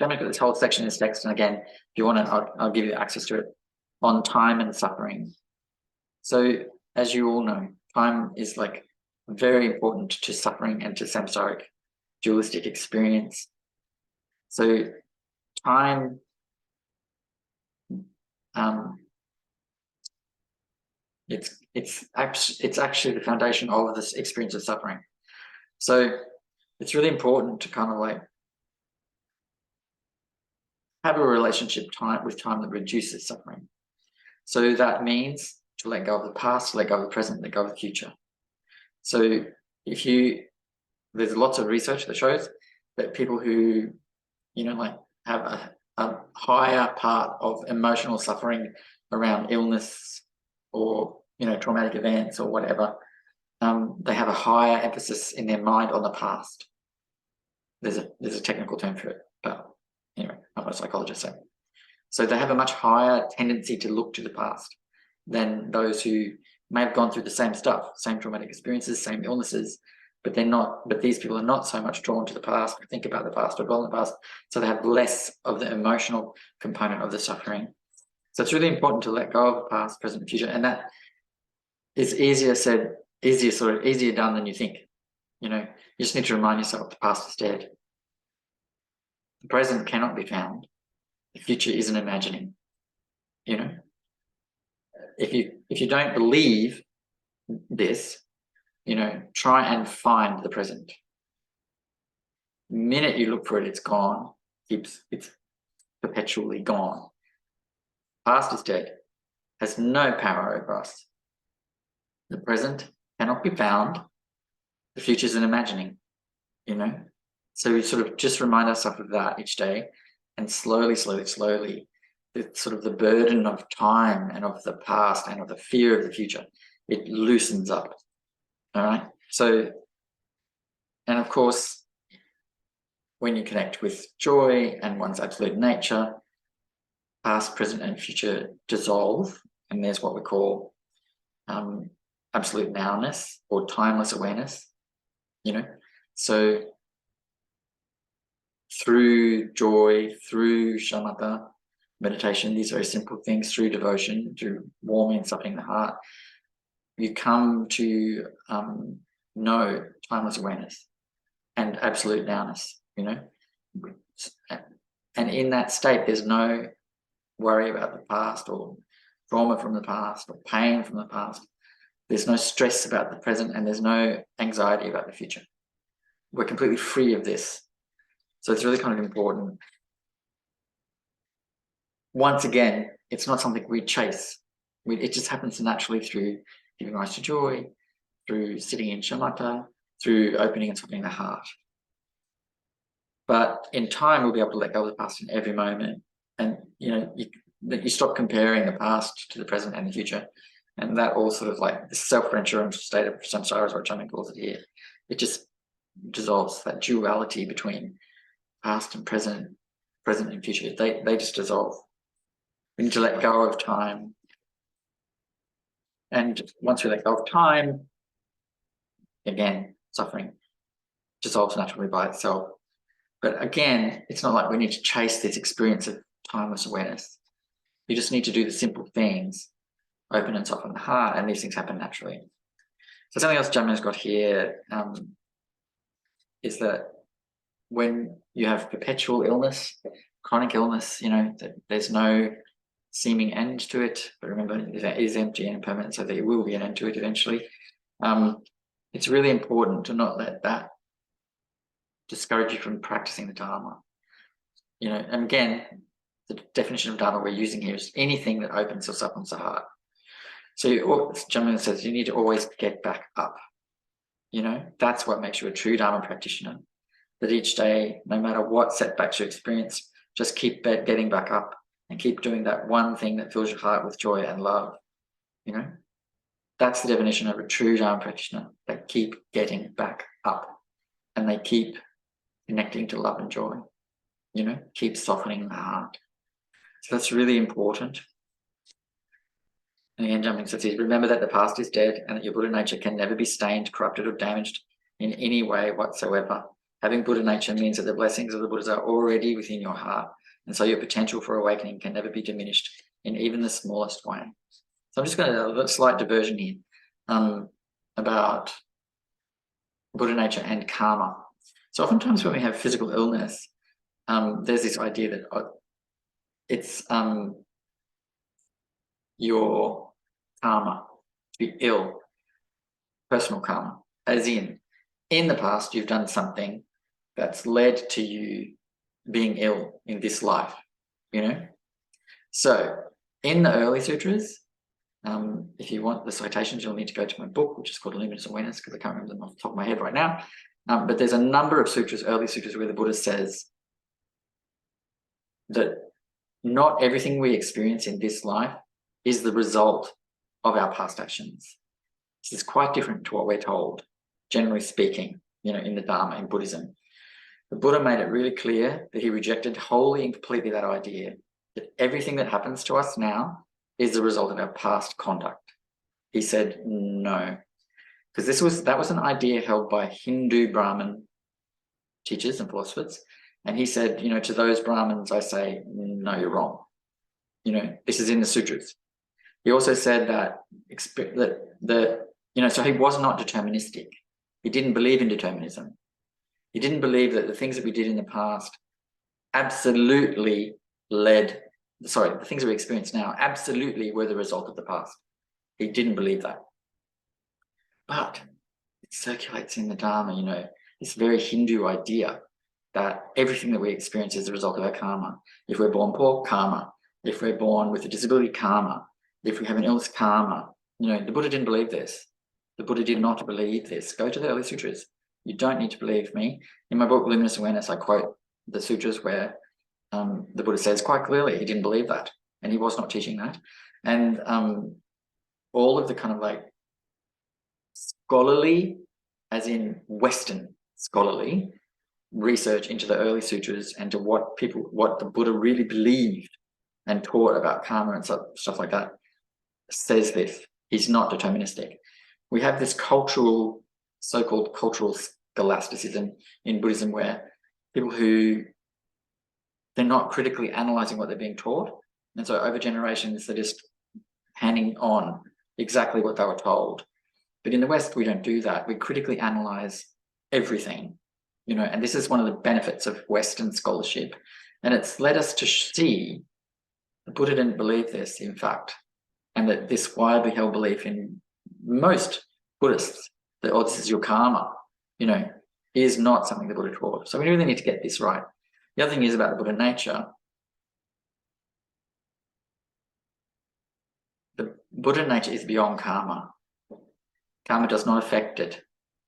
Jamyang got this whole section in this text, and again, if you want to, I'll give you access to it, on time and suffering. So, as you all know, time is like very important to suffering and to samsaric dualistic experience. So, time it's actually the foundation of this experience of suffering. So it's really important to kind of like have a relationship with time that reduces suffering. So that means to let go of the past, let go of the present, let go of the future. So there's lots of research that shows that people who, like have a higher part of emotional suffering around illness or, traumatic events or whatever, they have a higher emphasis in their mind on the past. There's a technical term for it, but anyway, I'm not a psychologist, so they have a much higher tendency to look to the past than those who may have gone through the same stuff, same traumatic experiences, same illnesses, but these people are not so much drawn to the past, or think about the past, or dwell on the past, so they have less of the emotional component of the suffering. So it's really important to let go of the past, present, and future, and that is easier done than you think. You just need to remind yourself the past is dead. The present cannot be found. The future is an imagining. If you don't believe this, try and find the present. The minute you look for it, it's gone. It's perpetually gone. Past is dead. Has no power over us. The present cannot be found. The future is an imagining. So we sort of just remind ourselves of that each day, and slowly, the burden of time and of the past and of the fear of the future, it loosens up. All right. So, and of course, when you connect with joy and one's absolute nature, past, present, and future dissolve, and there's what we call absolute nowness or timeless awareness. So through joy, through shamatha meditation, these very simple things, through devotion, through warming and softening the heart, you come to know timeless awareness and absolute nowness, and in that state there's no worry about the past or trauma from the past or pain from the past. There's no stress about the present, and there's no anxiety about the future. We're completely free of this. So it's really kind of important. Once again, it's not something we chase. It just happens naturally through giving rise to joy, through sitting in shamatha, through opening and softening the heart. But in time, we'll be able to let go of the past in every moment. And, you stop comparing the past to the present and the future. And that all sort of like the self-referential state of samsara is what Jamyang calls it here. It just dissolves, that duality between past and present and future. They just dissolve. We need to let go of time. And once we let go of time, again, suffering dissolves naturally by itself. But again, it's not like we need to chase this experience of timeless awareness. You just need to do the simple things, open and soften the heart, and these things happen naturally. So something else Jamyang's got here is that when you have perpetual illness, chronic illness, there's no seeming end to it. But remember, it is empty and impermanent, so there will be an end to it eventually. It's really important to not let that discourage you from practicing the Dharma. And again, the definition of Dharma we're using here is anything that opens or softens the heart. So Jamyang says you need to always get back up. That's what makes you a true Dharma practitioner. That each day, no matter what setbacks you experience, just keep getting back up and keep doing that one thing that fills your heart with joy and love. That's the definition of a true Dharma practitioner. They keep getting back up and they keep connecting to love and joy. Keep softening the heart. So that's really important. And again, Jamyang says, remember that the past is dead and that your Buddha nature can never be stained, corrupted, or damaged in any way whatsoever. Having Buddha nature means that the blessings of the Buddhas are already within your heart, and so your potential for awakening can never be diminished in even the smallest way. So I'm just going to do a slight diversion here about Buddha nature and karma. So oftentimes when we have physical illness, there's this idea that it's your karma to be ill, personal karma, as in the past you've done something that's led to you being ill in this life, you know? So in the early sutras, if you want the citations, you'll need to go to my book, which is called Luminous Awareness, because I can't remember them off the top of my head right now. But there's a number of sutras, early sutras, where the Buddha says that not everything we experience in this life is the result of our past actions. This is quite different to what we're told, generally speaking, you know, in the Dharma, in Buddhism. The Buddha made it really clear that he rejected wholly and completely that idea that everything that happens to us now is the result of our past conduct. He said no, because that was an idea held by Hindu Brahmin teachers and philosophers. And he said, you know, to those Brahmins, I say, no, you're wrong. You know, this is in the sutras. He also said that you know, so he was not deterministic. He didn't believe in determinism. He didn't believe that the things that we did in the past absolutely the things that we experience now absolutely were the result of the past. He didn't believe that. But it circulates in the Dharma, you know, this very Hindu idea that everything that we experience is the result of our karma. If we're born poor, karma. If we're born with a disability, karma. If we have an illness, karma. You know, the Buddha didn't believe this. The Buddha did not believe this. Go to the early sutras. You don't need to believe me. In my book, Luminous Awareness, I quote the sutras where the Buddha says quite clearly he didn't believe that, and he was not teaching that. And all of the kind of like scholarly, as in Western scholarly, research into the early sutras and to what the Buddha really believed and taught about karma and stuff like that says this. He's not deterministic. We have this so-called cultural scholasticism in Buddhism where people they're not critically analyzing what they're being taught. And so over generations, they're just handing on exactly what they were told. But in the West, we don't do that. We critically analyze everything, you know, and this is one of the benefits of Western scholarship. And it's led us to see the Buddha didn't believe this, in fact, and that this widely held belief in most Buddhists that, oh, this is your karma, you know, is not something the Buddha taught. So we really need to get this right. The other thing is about the Buddha nature. The Buddha nature is beyond karma. Karma does not affect it.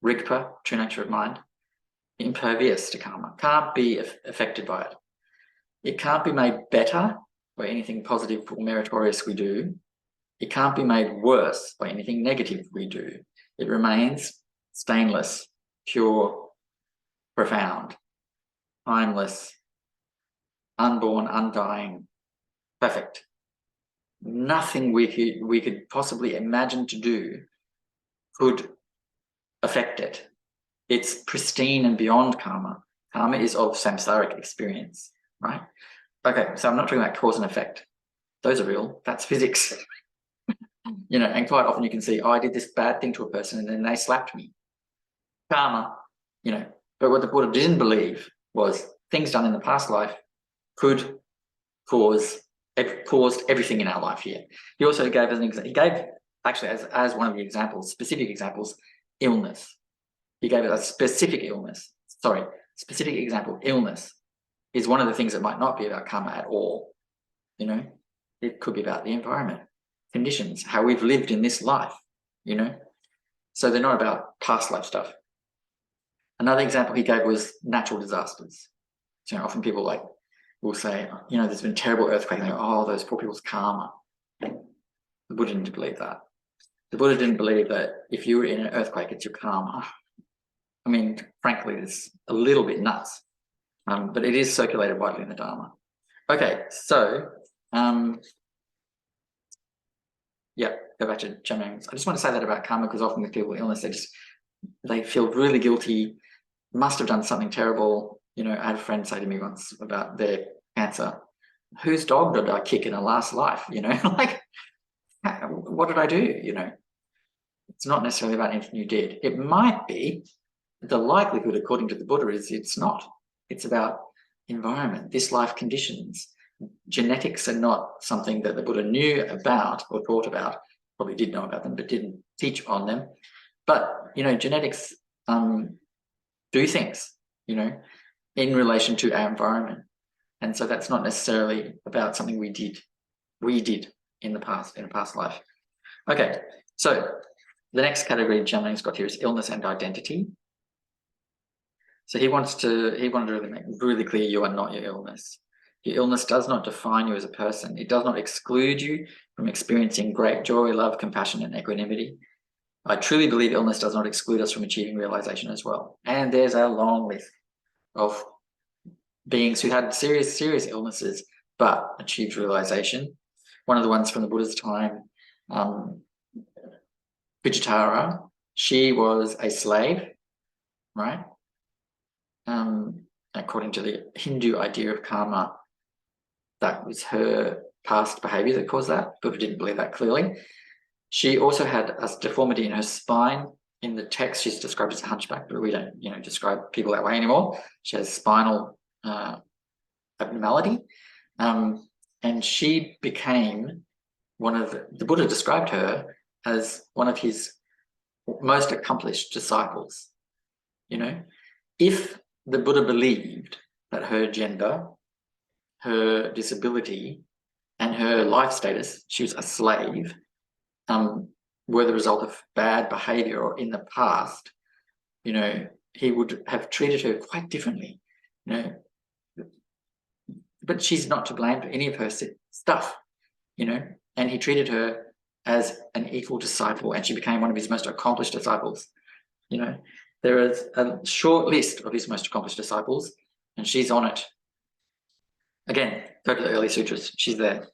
Rigpa, true nature of mind, impervious to karma, can't be affected by it. It can't be made better by anything positive or meritorious we do. It can't be made worse by anything negative we do. It remains stainless, pure, profound, timeless, unborn, undying, perfect. Nothing we could possibly imagine to do could affect it. It's pristine and beyond karma. Karma is of samsaric experience, right? Okay, so I'm not talking about cause and effect. Those are real. That's physics. You know, and quite often you can see, oh, I did this bad thing to a person and then they slapped me. Karma, you know. But what the Buddha didn't believe was things done in the past life could caused everything in our life here. He also gave as an example, he gave actually as one of the examples, specific examples, illness. He gave it a specific example. Illness is one of the things that might not be about karma at all. You know, it could be about the environment, conditions, how we've lived in this life, you know. So they're not about past life stuff. Another example he gave was natural disasters. So, you know, often people will say, you know, there's been a terrible earthquake, and they go, oh, those poor people's karma. The Buddha didn't believe that. The Buddha didn't believe that if you were in an earthquake, it's your karma. I mean, frankly, it's a little bit nuts, but it is circulated widely in the Dharma. Okay, so, yeah, go back to Jamyang. I just want to say that about karma, because often with people with illness, they just they feel really guilty, must have done something terrible. You know, I had a friend say to me once about their cancer, whose dog did I kick in a last life? You know, like, what did I do? You know, it's not necessarily about anything you did. It might be. The likelihood, according to the Buddha, is it's not. It's about environment, this life conditions. Genetics are not something that the Buddha knew about or thought about, probably did know about them, but didn't teach on them. But, you know, genetics do things, you know, in relation to our environment. And so that's not necessarily about something we did in the past, in a past life. Okay, so the next category Jamyang's got here is illness and identity. So he wanted to really make really clear you are not your illness. Your illness does not define you as a person. It does not exclude you from experiencing great joy, love, compassion, and equanimity. I truly believe illness does not exclude us from achieving realization as well. And there's a long list of beings who had serious illnesses but achieved realization. One of the ones from the Buddha's time, Vijitara, she was a slave, right? According to the Hindu idea of karma, that was her past behavior that caused that. Buddha didn't believe that clearly. She also had a deformity in her spine. In the text, she's described as a hunchback, but we don't, you know, describe people that way anymore. She has spinal abnormality, and she became one of the Buddha described her as one of his most accomplished disciples. You know, if the Buddha believed that her gender, her disability, and her life status, she was a slave, were the result of bad behavior or in the past, you know, he would have treated her quite differently, you know. But she's not to blame for any of her stuff, you know, and he treated her as an equal disciple, and she became one of his most accomplished disciples. You know, there is a short list of his most accomplished disciples, and she's on it. Again, go to the early sutras, she's there.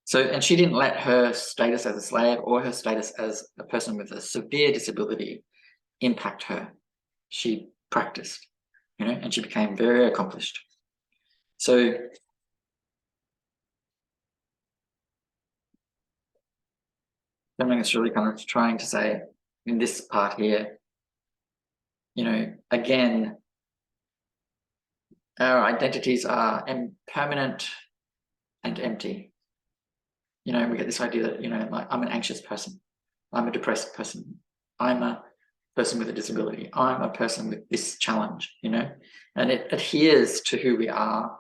So, and she didn't let her status as a slave or her status as a person with a severe disability impact her. She practiced, you know, and she became very accomplished. So, something that's really kind of trying to say in this part here, you know, again, our identities are impermanent and empty. You know, we get this idea that, you know, like, I'm an anxious person, I'm a depressed person, I'm a person with a disability, I'm a person with this challenge, you know, and it adheres to who we are,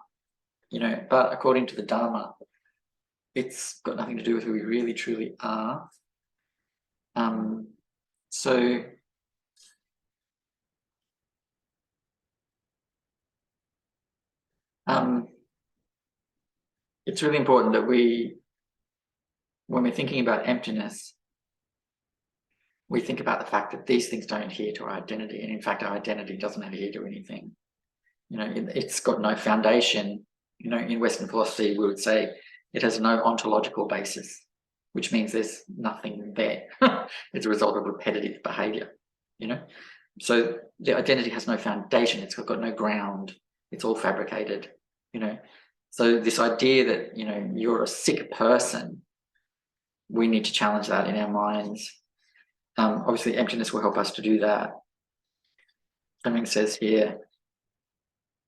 you know, but according to the Dharma, it's got nothing to do with who we really truly are. So it's really important that when we're thinking about emptiness, we think about the fact that these things don't adhere to our identity, and in fact our identity doesn't adhere to anything. You know, it's got no foundation. You know, in Western philosophy we would say it has no ontological basis, which means there's nothing there. It's a result of repetitive behavior, you know. So the identity has no foundation, it's got no ground, it's all fabricated, you know. So this idea that, you know, you're a sick person, we need to challenge that in our minds. Obviously emptiness will help us to do that. Something says here,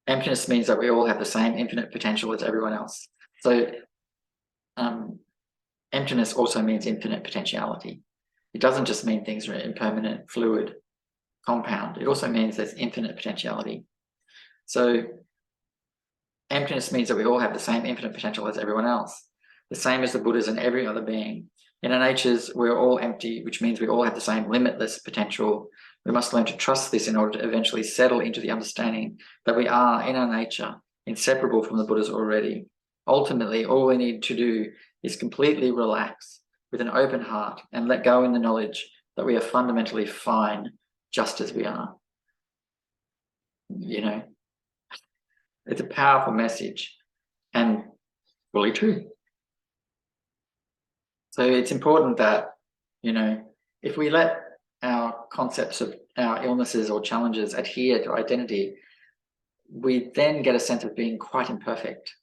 emptiness means that we all have the same infinite potential as everyone else. So emptiness also means infinite potentiality. It doesn't just mean things are impermanent, fluid, compound. It also means there's infinite potentiality. So emptiness means that we all have the same infinite potential as everyone else, the same as the Buddhas and every other being. In our natures, we're all empty, which means we all have the same limitless potential. We must learn to trust this in order to eventually settle into the understanding that we are, in our nature, inseparable from the Buddhas already. Ultimately, all we need to do is completely relax with an open heart and let go in the knowledge that we are fundamentally fine just as we are. You know, it's a powerful message and fully true. So it's important that, you know, if we let our concepts of our illnesses or challenges adhere to identity, we then get a sense of being quite imperfect,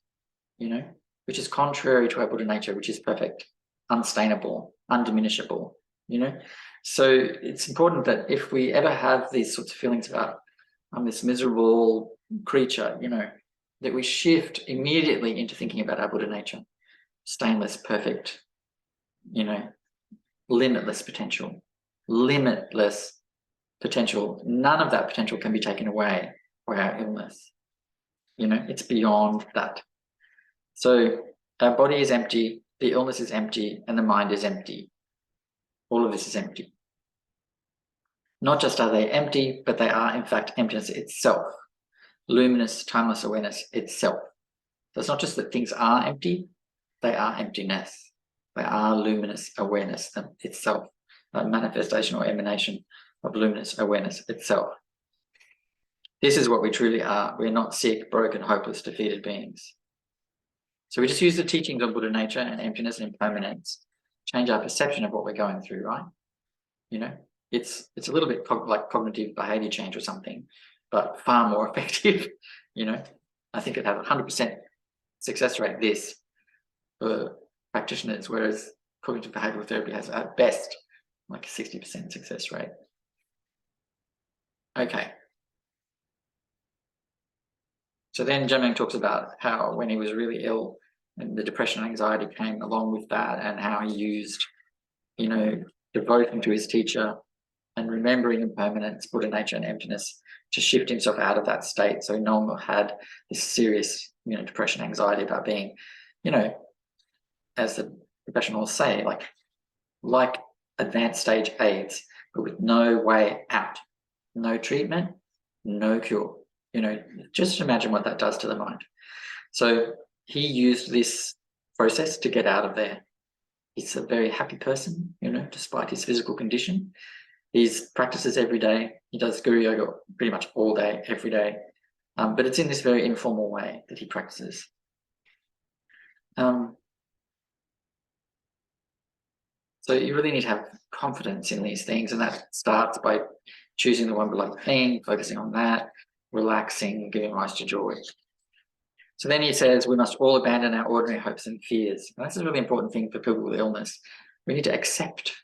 you know, which is contrary to our Buddha nature, which is perfect, unstainable, undiminishable, you know. So it's important that if we ever have these sorts of feelings about I'm this miserable creature, you know, that we shift immediately into thinking about our Buddha nature, stainless, perfect, you know, limitless potential. Limitless potential. None of that potential can be taken away by our illness. You know, it's beyond that. So our body is empty, the illness is empty, and the mind is empty. All of this is empty. Not just are they empty, but they are in fact emptiness itself. Luminous, timeless awareness itself. So it's not just that things are empty, they are emptiness. They are luminous awareness itself, a manifestation or emanation of luminous awareness itself. This is what we truly are. We're not sick, broken, hopeless, defeated beings. So we just use the teachings on Buddha nature and emptiness and impermanence, change our perception of what we're going through, right? You know, it's a little bit like cognitive behavior change or something, but far more effective. You know, I think it has a 100% success rate, this, for practitioners, whereas cognitive behavioral therapy has at best like a 60% success rate. Okay. So then Jamyang talks about how when he was really ill and the depression and anxiety came along with that, and how he used, you know, devoting to his teacher and remembering impermanence, Buddha nature and emptiness to shift himself out of that state. So he no longer had this serious, you know, depression, anxiety about being, you know, as the professionals say, like advanced stage AIDS, but with no way out, no treatment, no cure. You know, just imagine what that does to the mind. So he used this process to get out of there. He's a very happy person, you know, despite his physical condition. He practices every day. He does guru yoga pretty much all day, every day. But it's in this very informal way that he practices. So you really need to have confidence in these things, and that starts by choosing the one beloved thing, focusing on that, relaxing, giving rise to joy. So then he says we must all abandon our ordinary hopes and fears. And that's a really important thing for people with illness. We need to accept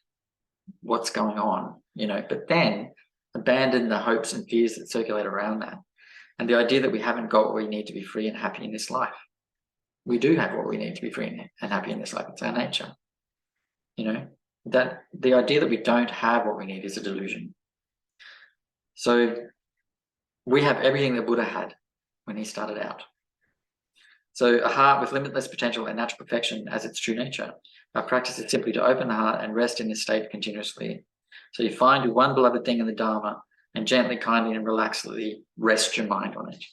what's going on, you know, but then abandon the hopes and fears that circulate around that. And the idea that we haven't got what we need to be free and happy in this life. We do have what we need to be free and happy in this life. It's our nature. You know, that the idea that we don't have what we need is a delusion. So we have everything that Buddha had when he started out. So a heart with limitless potential and natural perfection as its true nature. Our practice is simply to open the heart and rest in this state continuously. So you find your one beloved thing in the Dharma and gently, kindly, and relaxedly rest your mind on it.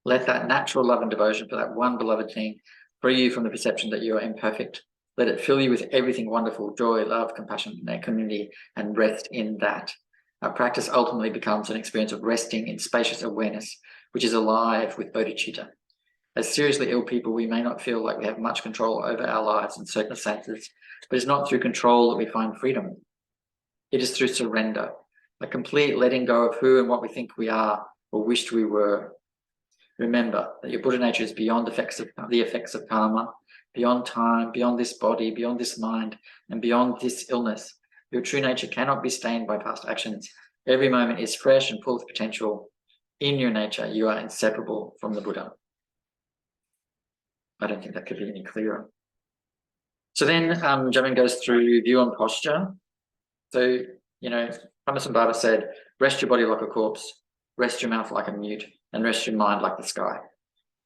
Let that natural love and devotion for that one beloved thing free you from the perception that you are imperfect. Let it fill you with everything wonderful, joy, love, compassion, and equanimity, and rest in that. Our practice ultimately becomes an experience of resting in spacious awareness, which is alive with bodhicitta. As seriously ill people, we may not feel like we have much control over our lives and circumstances, but it's not through control that we find freedom. It is through surrender, a complete letting go of who and what we think we are or wished we were. Remember that your Buddha nature is beyond the effects of karma, beyond time, beyond this body, beyond this mind, and beyond this illness. Your true nature cannot be stained by past actions. Every moment is fresh and full of potential. In your nature, you are inseparable from the Buddha. I don't think that could be any clearer. So then Jamyang goes through view on posture. So, you know, Padmasambhava said, rest your body like a corpse, rest your mouth like a mute, and rest your mind like the sky.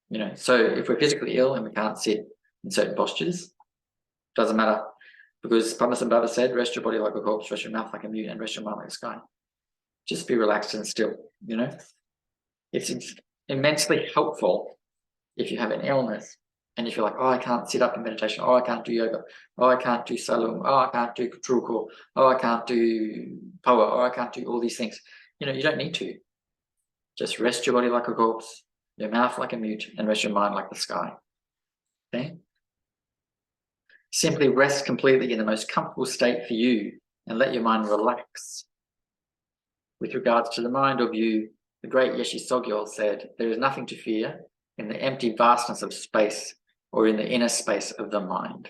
You know, so if we're physically ill and we can't sit in certain postures, doesn't matter, because Padmasambhava said, rest your body like a corpse, rest your mouth like a mute, and rest your mind like the sky. Just be relaxed and still, you know. It's immensely helpful if you have an illness and if you're like, oh, I can't sit up in meditation, oh, I can't do yoga, oh, I can't do salum, oh, I can't do trulko, oh, I can't do power, oh, I can't do all these things. You know, you don't need to. Just rest your body like a corpse, your mouth like a mute, and rest your mind like the sky. Okay? Simply rest completely in the most comfortable state for you and let your mind relax. With regards to the mind or view, the great Yeshe Sogyal said, there is nothing to fear in the empty vastness of space or in the inner space of the mind.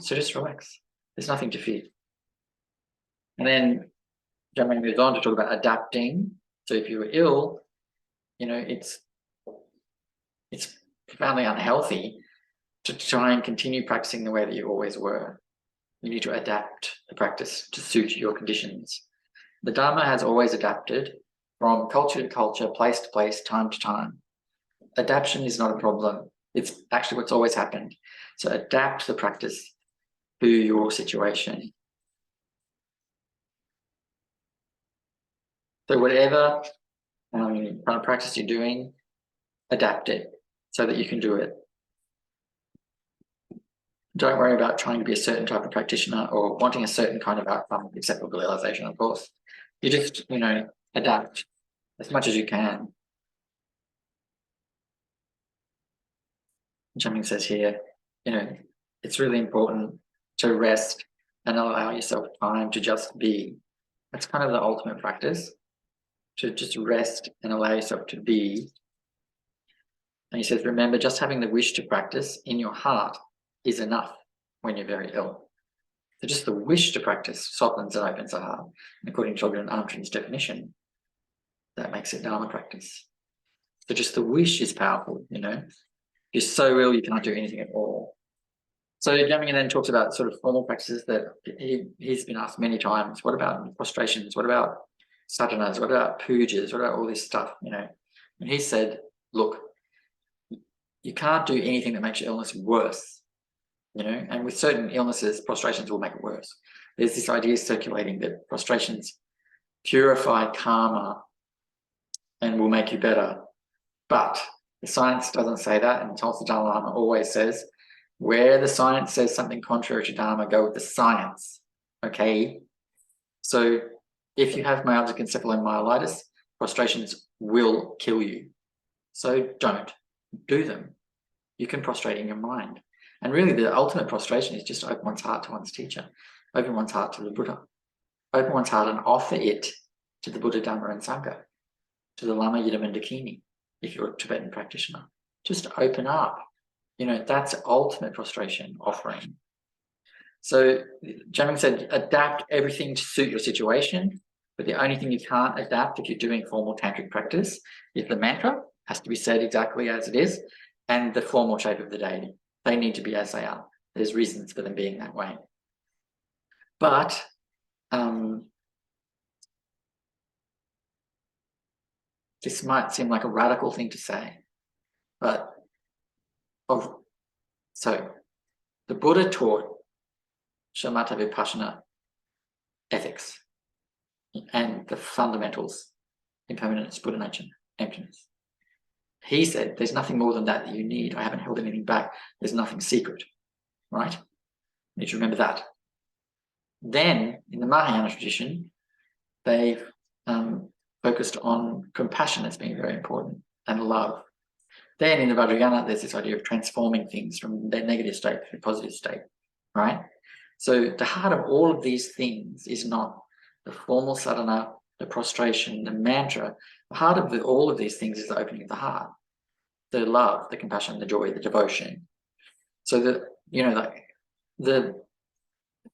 So just relax. There's nothing to fear. And then Jamyang moves on to talk about adapting. So if you were ill, it's profoundly unhealthy to try and continue practicing the way that you always were. You need to adapt the practice to suit your conditions. The Dharma has always adapted from culture to culture, place to place, time to time. Adaptation is not a problem. It's actually what's always happened. So adapt the practice to your situation. So whatever kind of practice you're doing, adapt it so that you can do it. Don't worry about trying to be a certain type of practitioner or wanting a certain kind of outcome, except for realization, of course. You just, adapt as much as you can. Jamyang says here, it's really important to rest and allow yourself time to just be. That's kind of the ultimate practice, to just rest and allow yourself to be. And he says, remember, just having the wish to practice in your heart is enough when you're very ill. So just the wish to practice softens and opens the heart. And according to Togden Amtrin's definition, that makes it Dharma practice. So just the wish is powerful, You're so ill you cannot do anything at all. So Jamyang then talks about sort of formal practices that he's been asked many times. What about prostrations? What about sadhanas? What about pujas? What about all this stuff, And he said, look, you can't do anything that makes your illness worse, and with certain illnesses, prostrations will make it worse. There's this idea circulating that prostrations purify karma and will make you better. But the science doesn't say that, and the Dalai Lama always says, where the science says something contrary to Dharma, go with the science, okay? So if you have myalgic encephalomyelitis, prostrations will kill you. So don't do them. You can prostrate in your mind. And really the ultimate prostration is just to open one's heart to one's teacher, open one's heart to the Buddha, open one's heart and offer it to the Buddha Dharma and Sangha, to the Lama Yidam and Dakini, if you're a Tibetan practitioner. Just open up. That's ultimate prostration offering. So Jamyang said, adapt everything to suit your situation, but the only thing you can't adapt if you're doing formal tantric practice is the mantra, has to be said exactly as it is, and the form or shape of the deity. They need to be as they are. There's reasons for them being that way. But this might seem like a radical thing to say, but so the Buddha taught shamatha vipassana ethics and the fundamentals, impermanence, Buddha nature, emptiness. He said, there's nothing more than that you need. I haven't held anything back. There's nothing secret, right? You need to remember that. Then, in the Mahayana tradition, they've focused on compassion as being very important, and love. Then in the Vajrayana, there's this idea of transforming things from their negative state to a positive state, right? So the heart of all of these things is not the formal sadhana, the prostration, the mantra. The heart of all of these things is the opening of the heart, the love, the compassion, the joy, the devotion. So the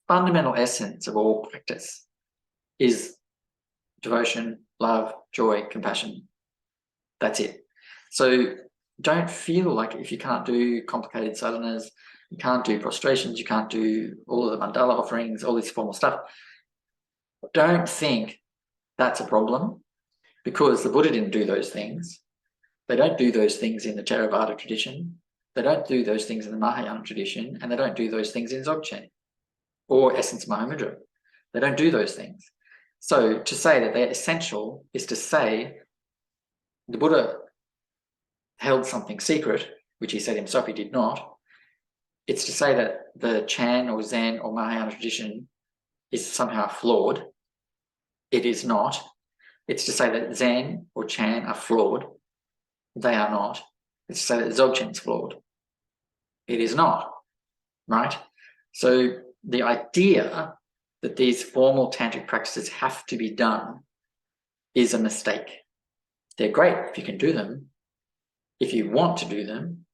fundamental essence of all practice is devotion, love, joy, compassion. That's it. So don't feel like if you can't do complicated sadhanas, you can't do prostrations, you can't do all of the mandala offerings, all this formal stuff. Don't think that's a problem, because the Buddha didn't do those things. They don't do those things in the Theravada tradition. They don't do those things in the Mahayana tradition, and they don't do those things in Dzogchen or Essence Mahamudra. They don't do those things. So to say that they're essential is to say the Buddha held something secret, which he said himself he did not. It's to say that the Chan or Zen or Mahayana tradition is somehow flawed. It is not. It's to say that Zen or Chan are flawed. They are not. It's to say that Dzogchen is flawed. It is not, right? So the idea that these formal tantric practices have to be done is a mistake. They're great if you can do them. If you want to do them,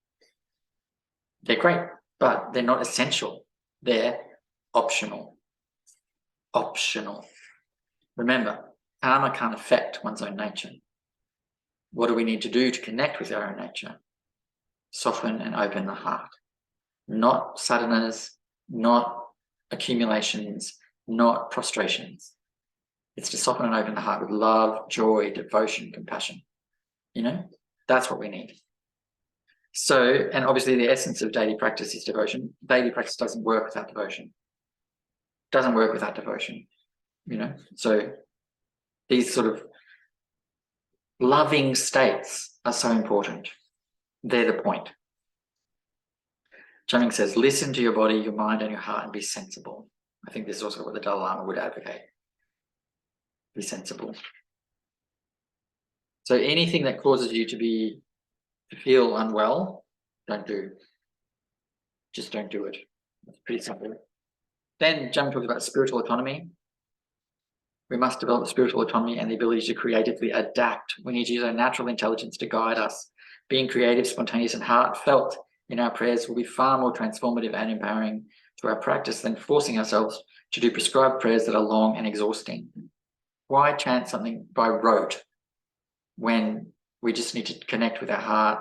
they're great, but they're not essential. They're optional. Optional. Remember, karma can't affect one's own nature. What do we need to do to connect with our own nature? Soften and open the heart. Not sadhanas, not accumulations, not prostrations. It's to soften and open the heart with love, joy, devotion, compassion. That's what we need. So, and obviously the essence of daily practice is devotion. Daily practice doesn't work without devotion. Doesn't work without devotion, So these sort of loving states are so important. They're the point. Jamyang says, listen to your body, your mind, and your heart, and be sensible. I think this is also what the Dalai Lama would advocate. Be sensible. So anything that causes you to feel unwell, don't do. Just don't do it. It's pretty simple. Then Jamyang talks about spiritual autonomy. We must develop spiritual autonomy and the ability to creatively adapt. We need to use our natural intelligence to guide us. Being creative, spontaneous, and heartfelt in our prayers will be far more transformative and empowering to our practice than forcing ourselves to do prescribed prayers that are long and exhausting. Why chant something by rote when we just need to connect with our heart,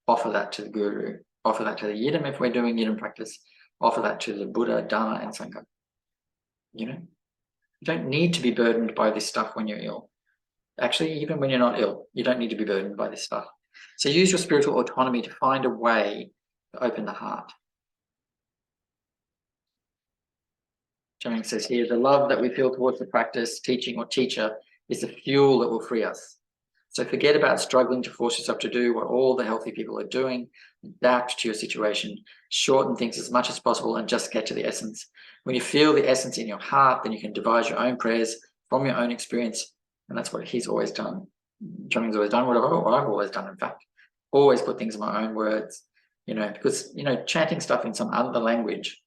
offer that to the Guru, offer that to the Yidam if we're doing Yidam practice, offer that to the Buddha, Dharma, and Sangha. You don't need to be burdened by this stuff when you're ill. Actually, even when you're not ill, you don't need to be burdened by this stuff. So use your spiritual autonomy to find a way to open the heart. Jamyang says here, the love that we feel towards the practice, teaching, or teacher is the fuel that will free us. So forget about struggling to force yourself to do what all the healthy people are doing. Adapt to your situation, shorten things as much as possible, and just get to the essence. When you feel the essence in your heart, then you can devise your own prayers from your own experience. And that's what he's always done. Jamyang's always done what I've always done, in fact. Always put things in my own words, because, chanting stuff in some other language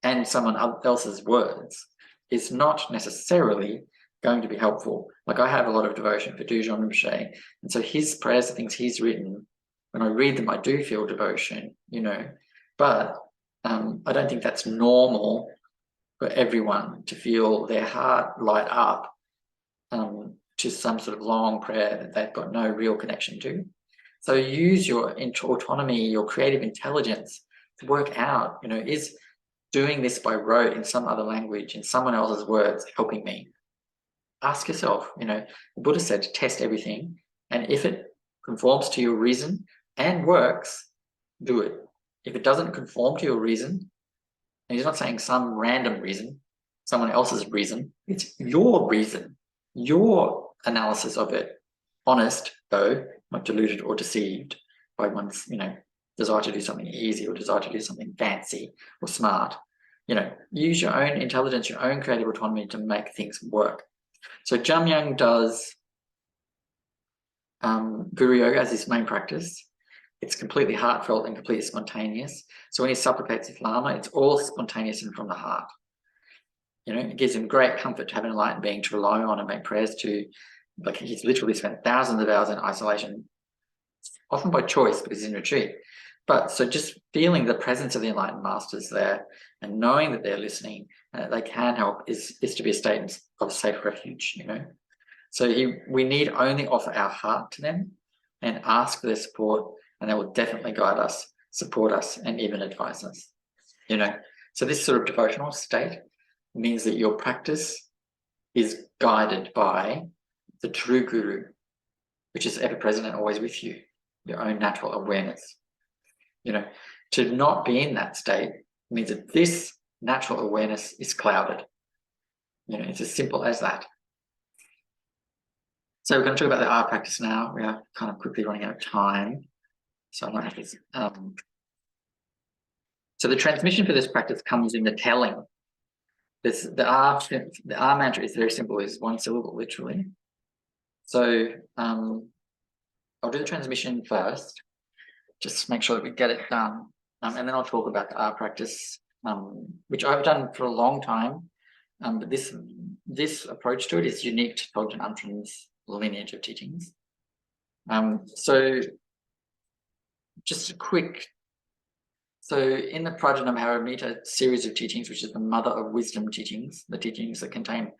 and someone else's words is not necessarily going to be helpful. Like I have a lot of devotion for Dzogchen Rinpoche, and so his prayers, the things he's written, when I read them, I do feel devotion, but I don't think that's normal for everyone to feel their heart light up to some sort of long prayer that they've got no real connection to. So use your autonomy, your creative intelligence to work out, is doing this by rote in some other language, in someone else's words, helping me? Ask yourself, the Buddha said to test everything, and if it conforms to your reason and works, do it. If it doesn't conform to your reason, and he's not saying some random reason, someone else's reason, it's your reason, your analysis of it, honest though, not deluded or deceived by one's, desire to do something easy or desire to do something fancy or smart. Use your own intelligence, your own creative autonomy to make things work. So Jamyang does Guru Yoga as his main practice. It's completely heartfelt and completely spontaneous. So when he supplicates his Lama, it's all spontaneous and from the heart. It gives him great comfort to have an enlightened being to rely on and make prayers to. Like he's literally spent thousands of hours in isolation, often by choice because he's in retreat. But so just feeling the presence of the enlightened masters there and knowing that they're listening and that they can help is to be a state of safe refuge, So we need only offer our heart to them and ask for their support, and they will definitely guide us, support us, and even advise us, So this sort of devotional state means that your practice is guided by the true Guru, which is ever present and always with you, your own natural awareness. To not be in that state means that this natural awareness is clouded. It's as simple as that. So we're going to talk about the art practice now. We are kind of quickly running out of time, so I might have to. So the transmission for this practice comes in the telling. The R mantra is very simple. It's one syllable, literally. So I'll do the transmission first. Just make sure that we get it done. And then I'll talk about the R practice, which I've done for a long time. But this approach to it is unique to Togden Amtrin's lineage of teachings. So just a quick, so in the Prajnaparamita series of teachings, which is the mother of wisdom teachings, the teachings that contain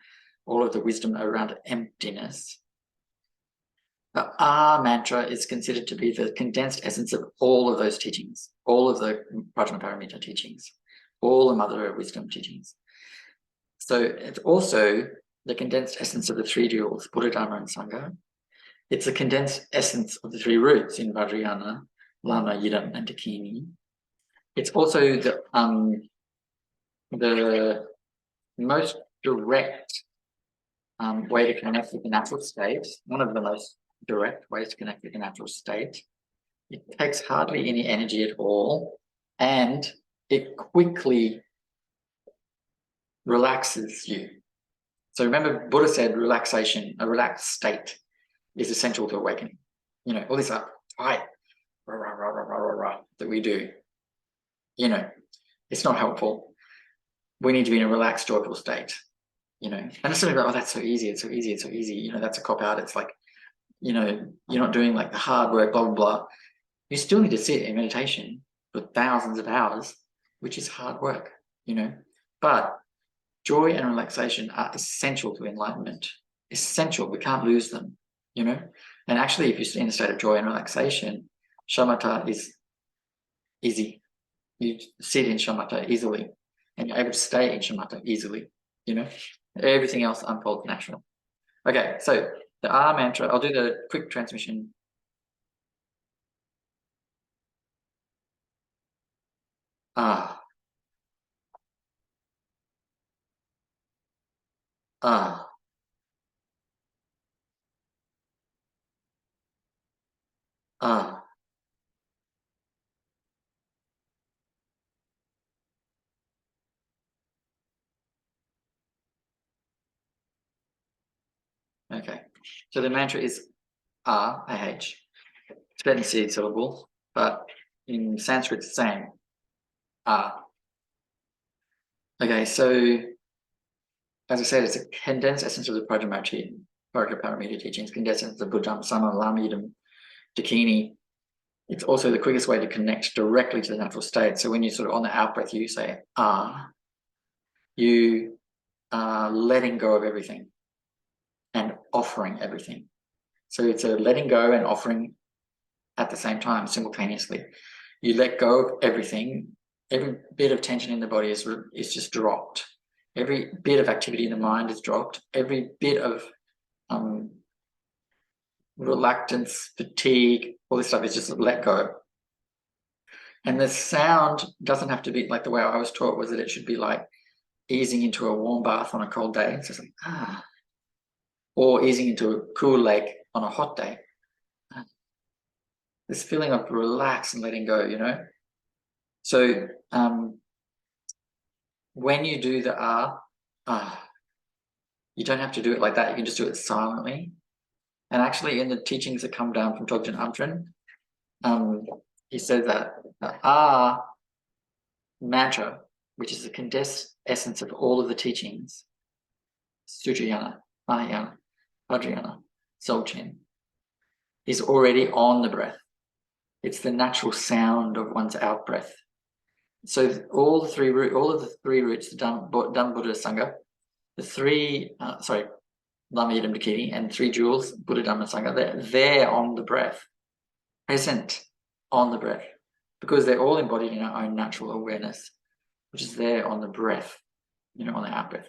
all of the wisdom around emptiness, the R mantra is considered to be the condensed essence of all of those teachings, all of the Prajnaparamita teachings, all the mother of wisdom teachings. So it's also the condensed essence of the three duals, Buddha, Dharma, and Sangha. It's a condensed essence of the three roots in Vajrayana, Lama, Yidam, and Dakini. It's also the most direct way to connect with the natural state, one of the most direct ways to connect with the natural state. It takes hardly any energy at all, and it quickly relaxes you. So remember, Buddha said relaxation, a relaxed state, is essential to awakening. You know, all this uptight that we do, you know, it's not helpful. We need to be in a relaxed, joyful state, you know. And it's sort of like, oh, that's so easy, it's so easy, it's so easy. You know, that's a cop out. It's like, you know, you're not doing like the hard work, blah, blah, blah. You still need to sit in meditation for thousands of hours, which is hard work, you know. But joy and relaxation are essential to enlightenment. Essential. We can't lose them, you know. And actually, if you're in a state of joy and relaxation, shamatha is easy. You sit in shamatha easily, and you're able to stay in shamatha easily, you know. Everything else unfolds natural. Okay, so the R mantra, I'll do the quick transmission. Ah. Ah. Ah. Okay, so the mantra is R, A-H. It's better than C syllable, but in Sanskrit it's the same. R. Okay, so as I said, it's a condensed essence of the Prajnaparamita teachings, condensed essence of Buddha, Dharma, Sangha, Lama, Yidam, Dakini. It's also the quickest way to connect directly to the natural state. So when you're sort of on the out breath, you say ah, you are letting go of everything and offering everything. So it's a letting go and offering at the same time, simultaneously. You let go of everything. Every bit of tension in the body is just dropped. Every bit of activity in the mind is dropped. Every bit of reluctance, fatigue, all this stuff is just let go. And the sound doesn't have to be like the way I was taught, was that it should be like easing into a warm bath on a cold day. So it's like, ah. Or easing into a cool lake on a hot day. This feeling of relax and letting go, you know. So when you do the you don't have to do it like that. You can just do it silently. And actually, in the teachings that come down from Togden Amtrin, he says that the mantra, which is the condensed essence of all of the teachings, Sutrayana, Mahayana, Vajrayana, Dzogchen, is already on the breath. It's the natural sound of one's out breath. So all of the three roots, the Dhamma, Buddha, Sangha, the three, Lama, Yidam, Dakini, and three jewels, Buddha, Dhamma, Sangha, they're there on the breath, present on the breath, because they're all embodied in our own natural awareness, which is there on the breath, you know, on the out breath.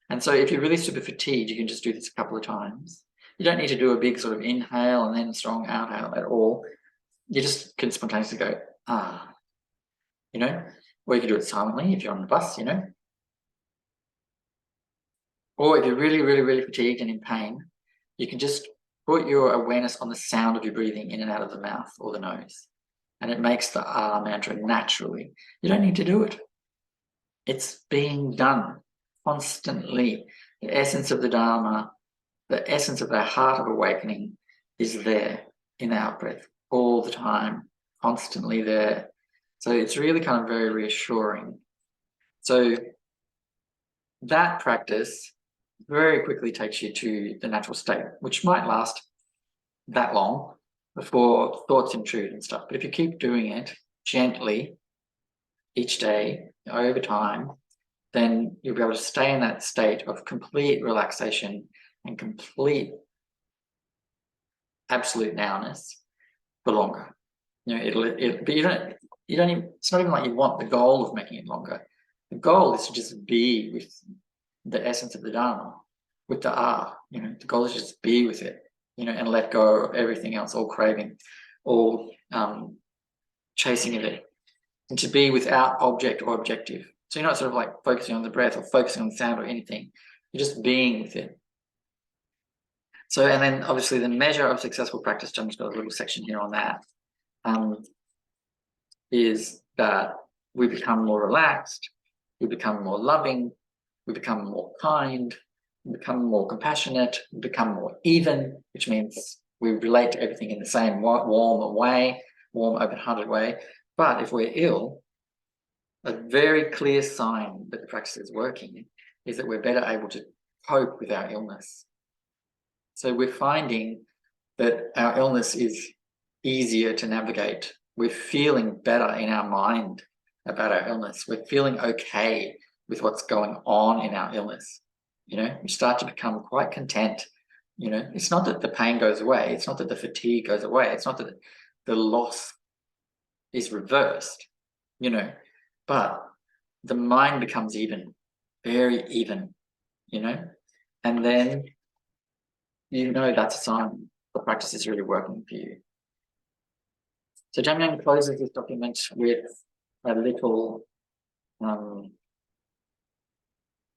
And so if you're really super fatigued, you can just do this a couple of times. You don't need to do a big sort of inhale and then strong outhale at all. You just can spontaneously go, you know, or you can do it silently if you're on the bus, you know. Or if you're really, really, really fatigued and in pain, you can just put your awareness on the sound of your breathing in and out of the mouth or the nose. And it makes the mantra naturally. You don't need to do it. It's being done constantly. The essence of the Dharma, the essence of the heart of awakening is there in the out-breath all the time, constantly there. So it's really kind of very reassuring. So that practice very quickly takes you to the natural state, which might last that long before thoughts intrude and stuff. But if you keep doing it gently each day over time, then you'll be able to stay in that state of complete relaxation and complete absolute nowness for longer. But you don't even, it's not even like you want the goal of making it longer. The goal is to just be with the essence of the Dharma, with the the goal is just be with it, and let go of everything else, all craving, all chasing of it, and to be without object or objective. So you're not sort of like focusing on the breath or focusing on the sound or anything. You're just being with it. So, and then obviously the measure of successful practice, John's got a little section here on that, is that we become more relaxed, we become more loving, we become more kind, we become more compassionate, we become more even, which means we relate to everything in the same warm way, warm, open-hearted way. But if we're ill, a very clear sign that the practice is working is that we're better able to cope with our illness. So we're finding that our illness is easier to navigate. We're feeling better in our mind about our illness. We're feeling okay with what's going on in our illness. We start to become quite content. It's not that the pain goes away. It's not that the fatigue goes away. It's not that the loss is reversed, but the mind becomes even, very even, and then that's a sign the practice is really working for you. So Jamyang closes this document with a little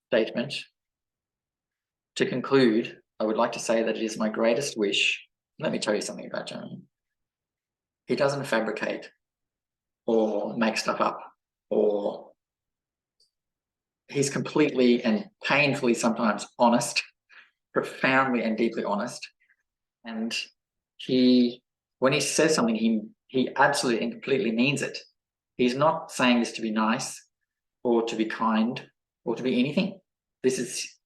statement. To conclude, I would like to say that it is my greatest wish. Let me tell you something about Jamyang. He doesn't fabricate or make stuff up, or he's completely and painfully sometimes honest, profoundly and deeply honest. And when he says something, he absolutely and completely means it. He's not saying this to be nice or to be kind or to be anything. This is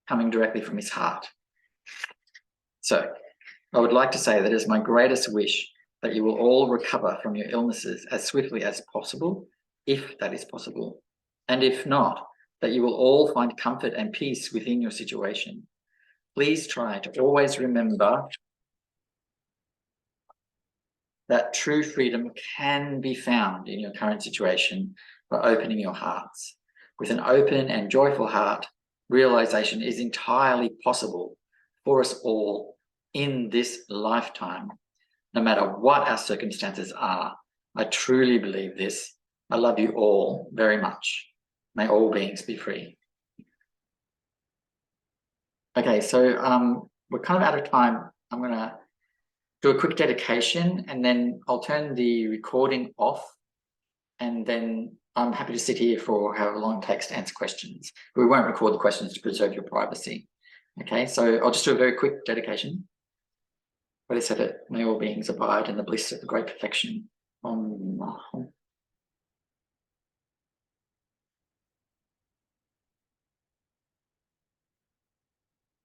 coming directly from his heart. So I would like to say that it is my greatest wish that you will all recover from your illnesses as swiftly as possible, if that is possible. And if not, that you will all find comfort and peace within your situation. Please try to always remember that true freedom can be found in your current situation by opening your hearts. With an open and joyful heart, realization is entirely possible for us all in this lifetime, no matter what our circumstances are. I truly believe this. I love you all very much. May all beings be free. Okay, so we're kind of out of time. I'm going to do a quick dedication, and then I'll turn the recording off, and then I'm happy to sit here for however long it takes to answer questions. We won't record the questions to preserve your privacy. Okay, so I'll just do a very quick dedication. May all beings abide in the bliss of the great perfection. Om.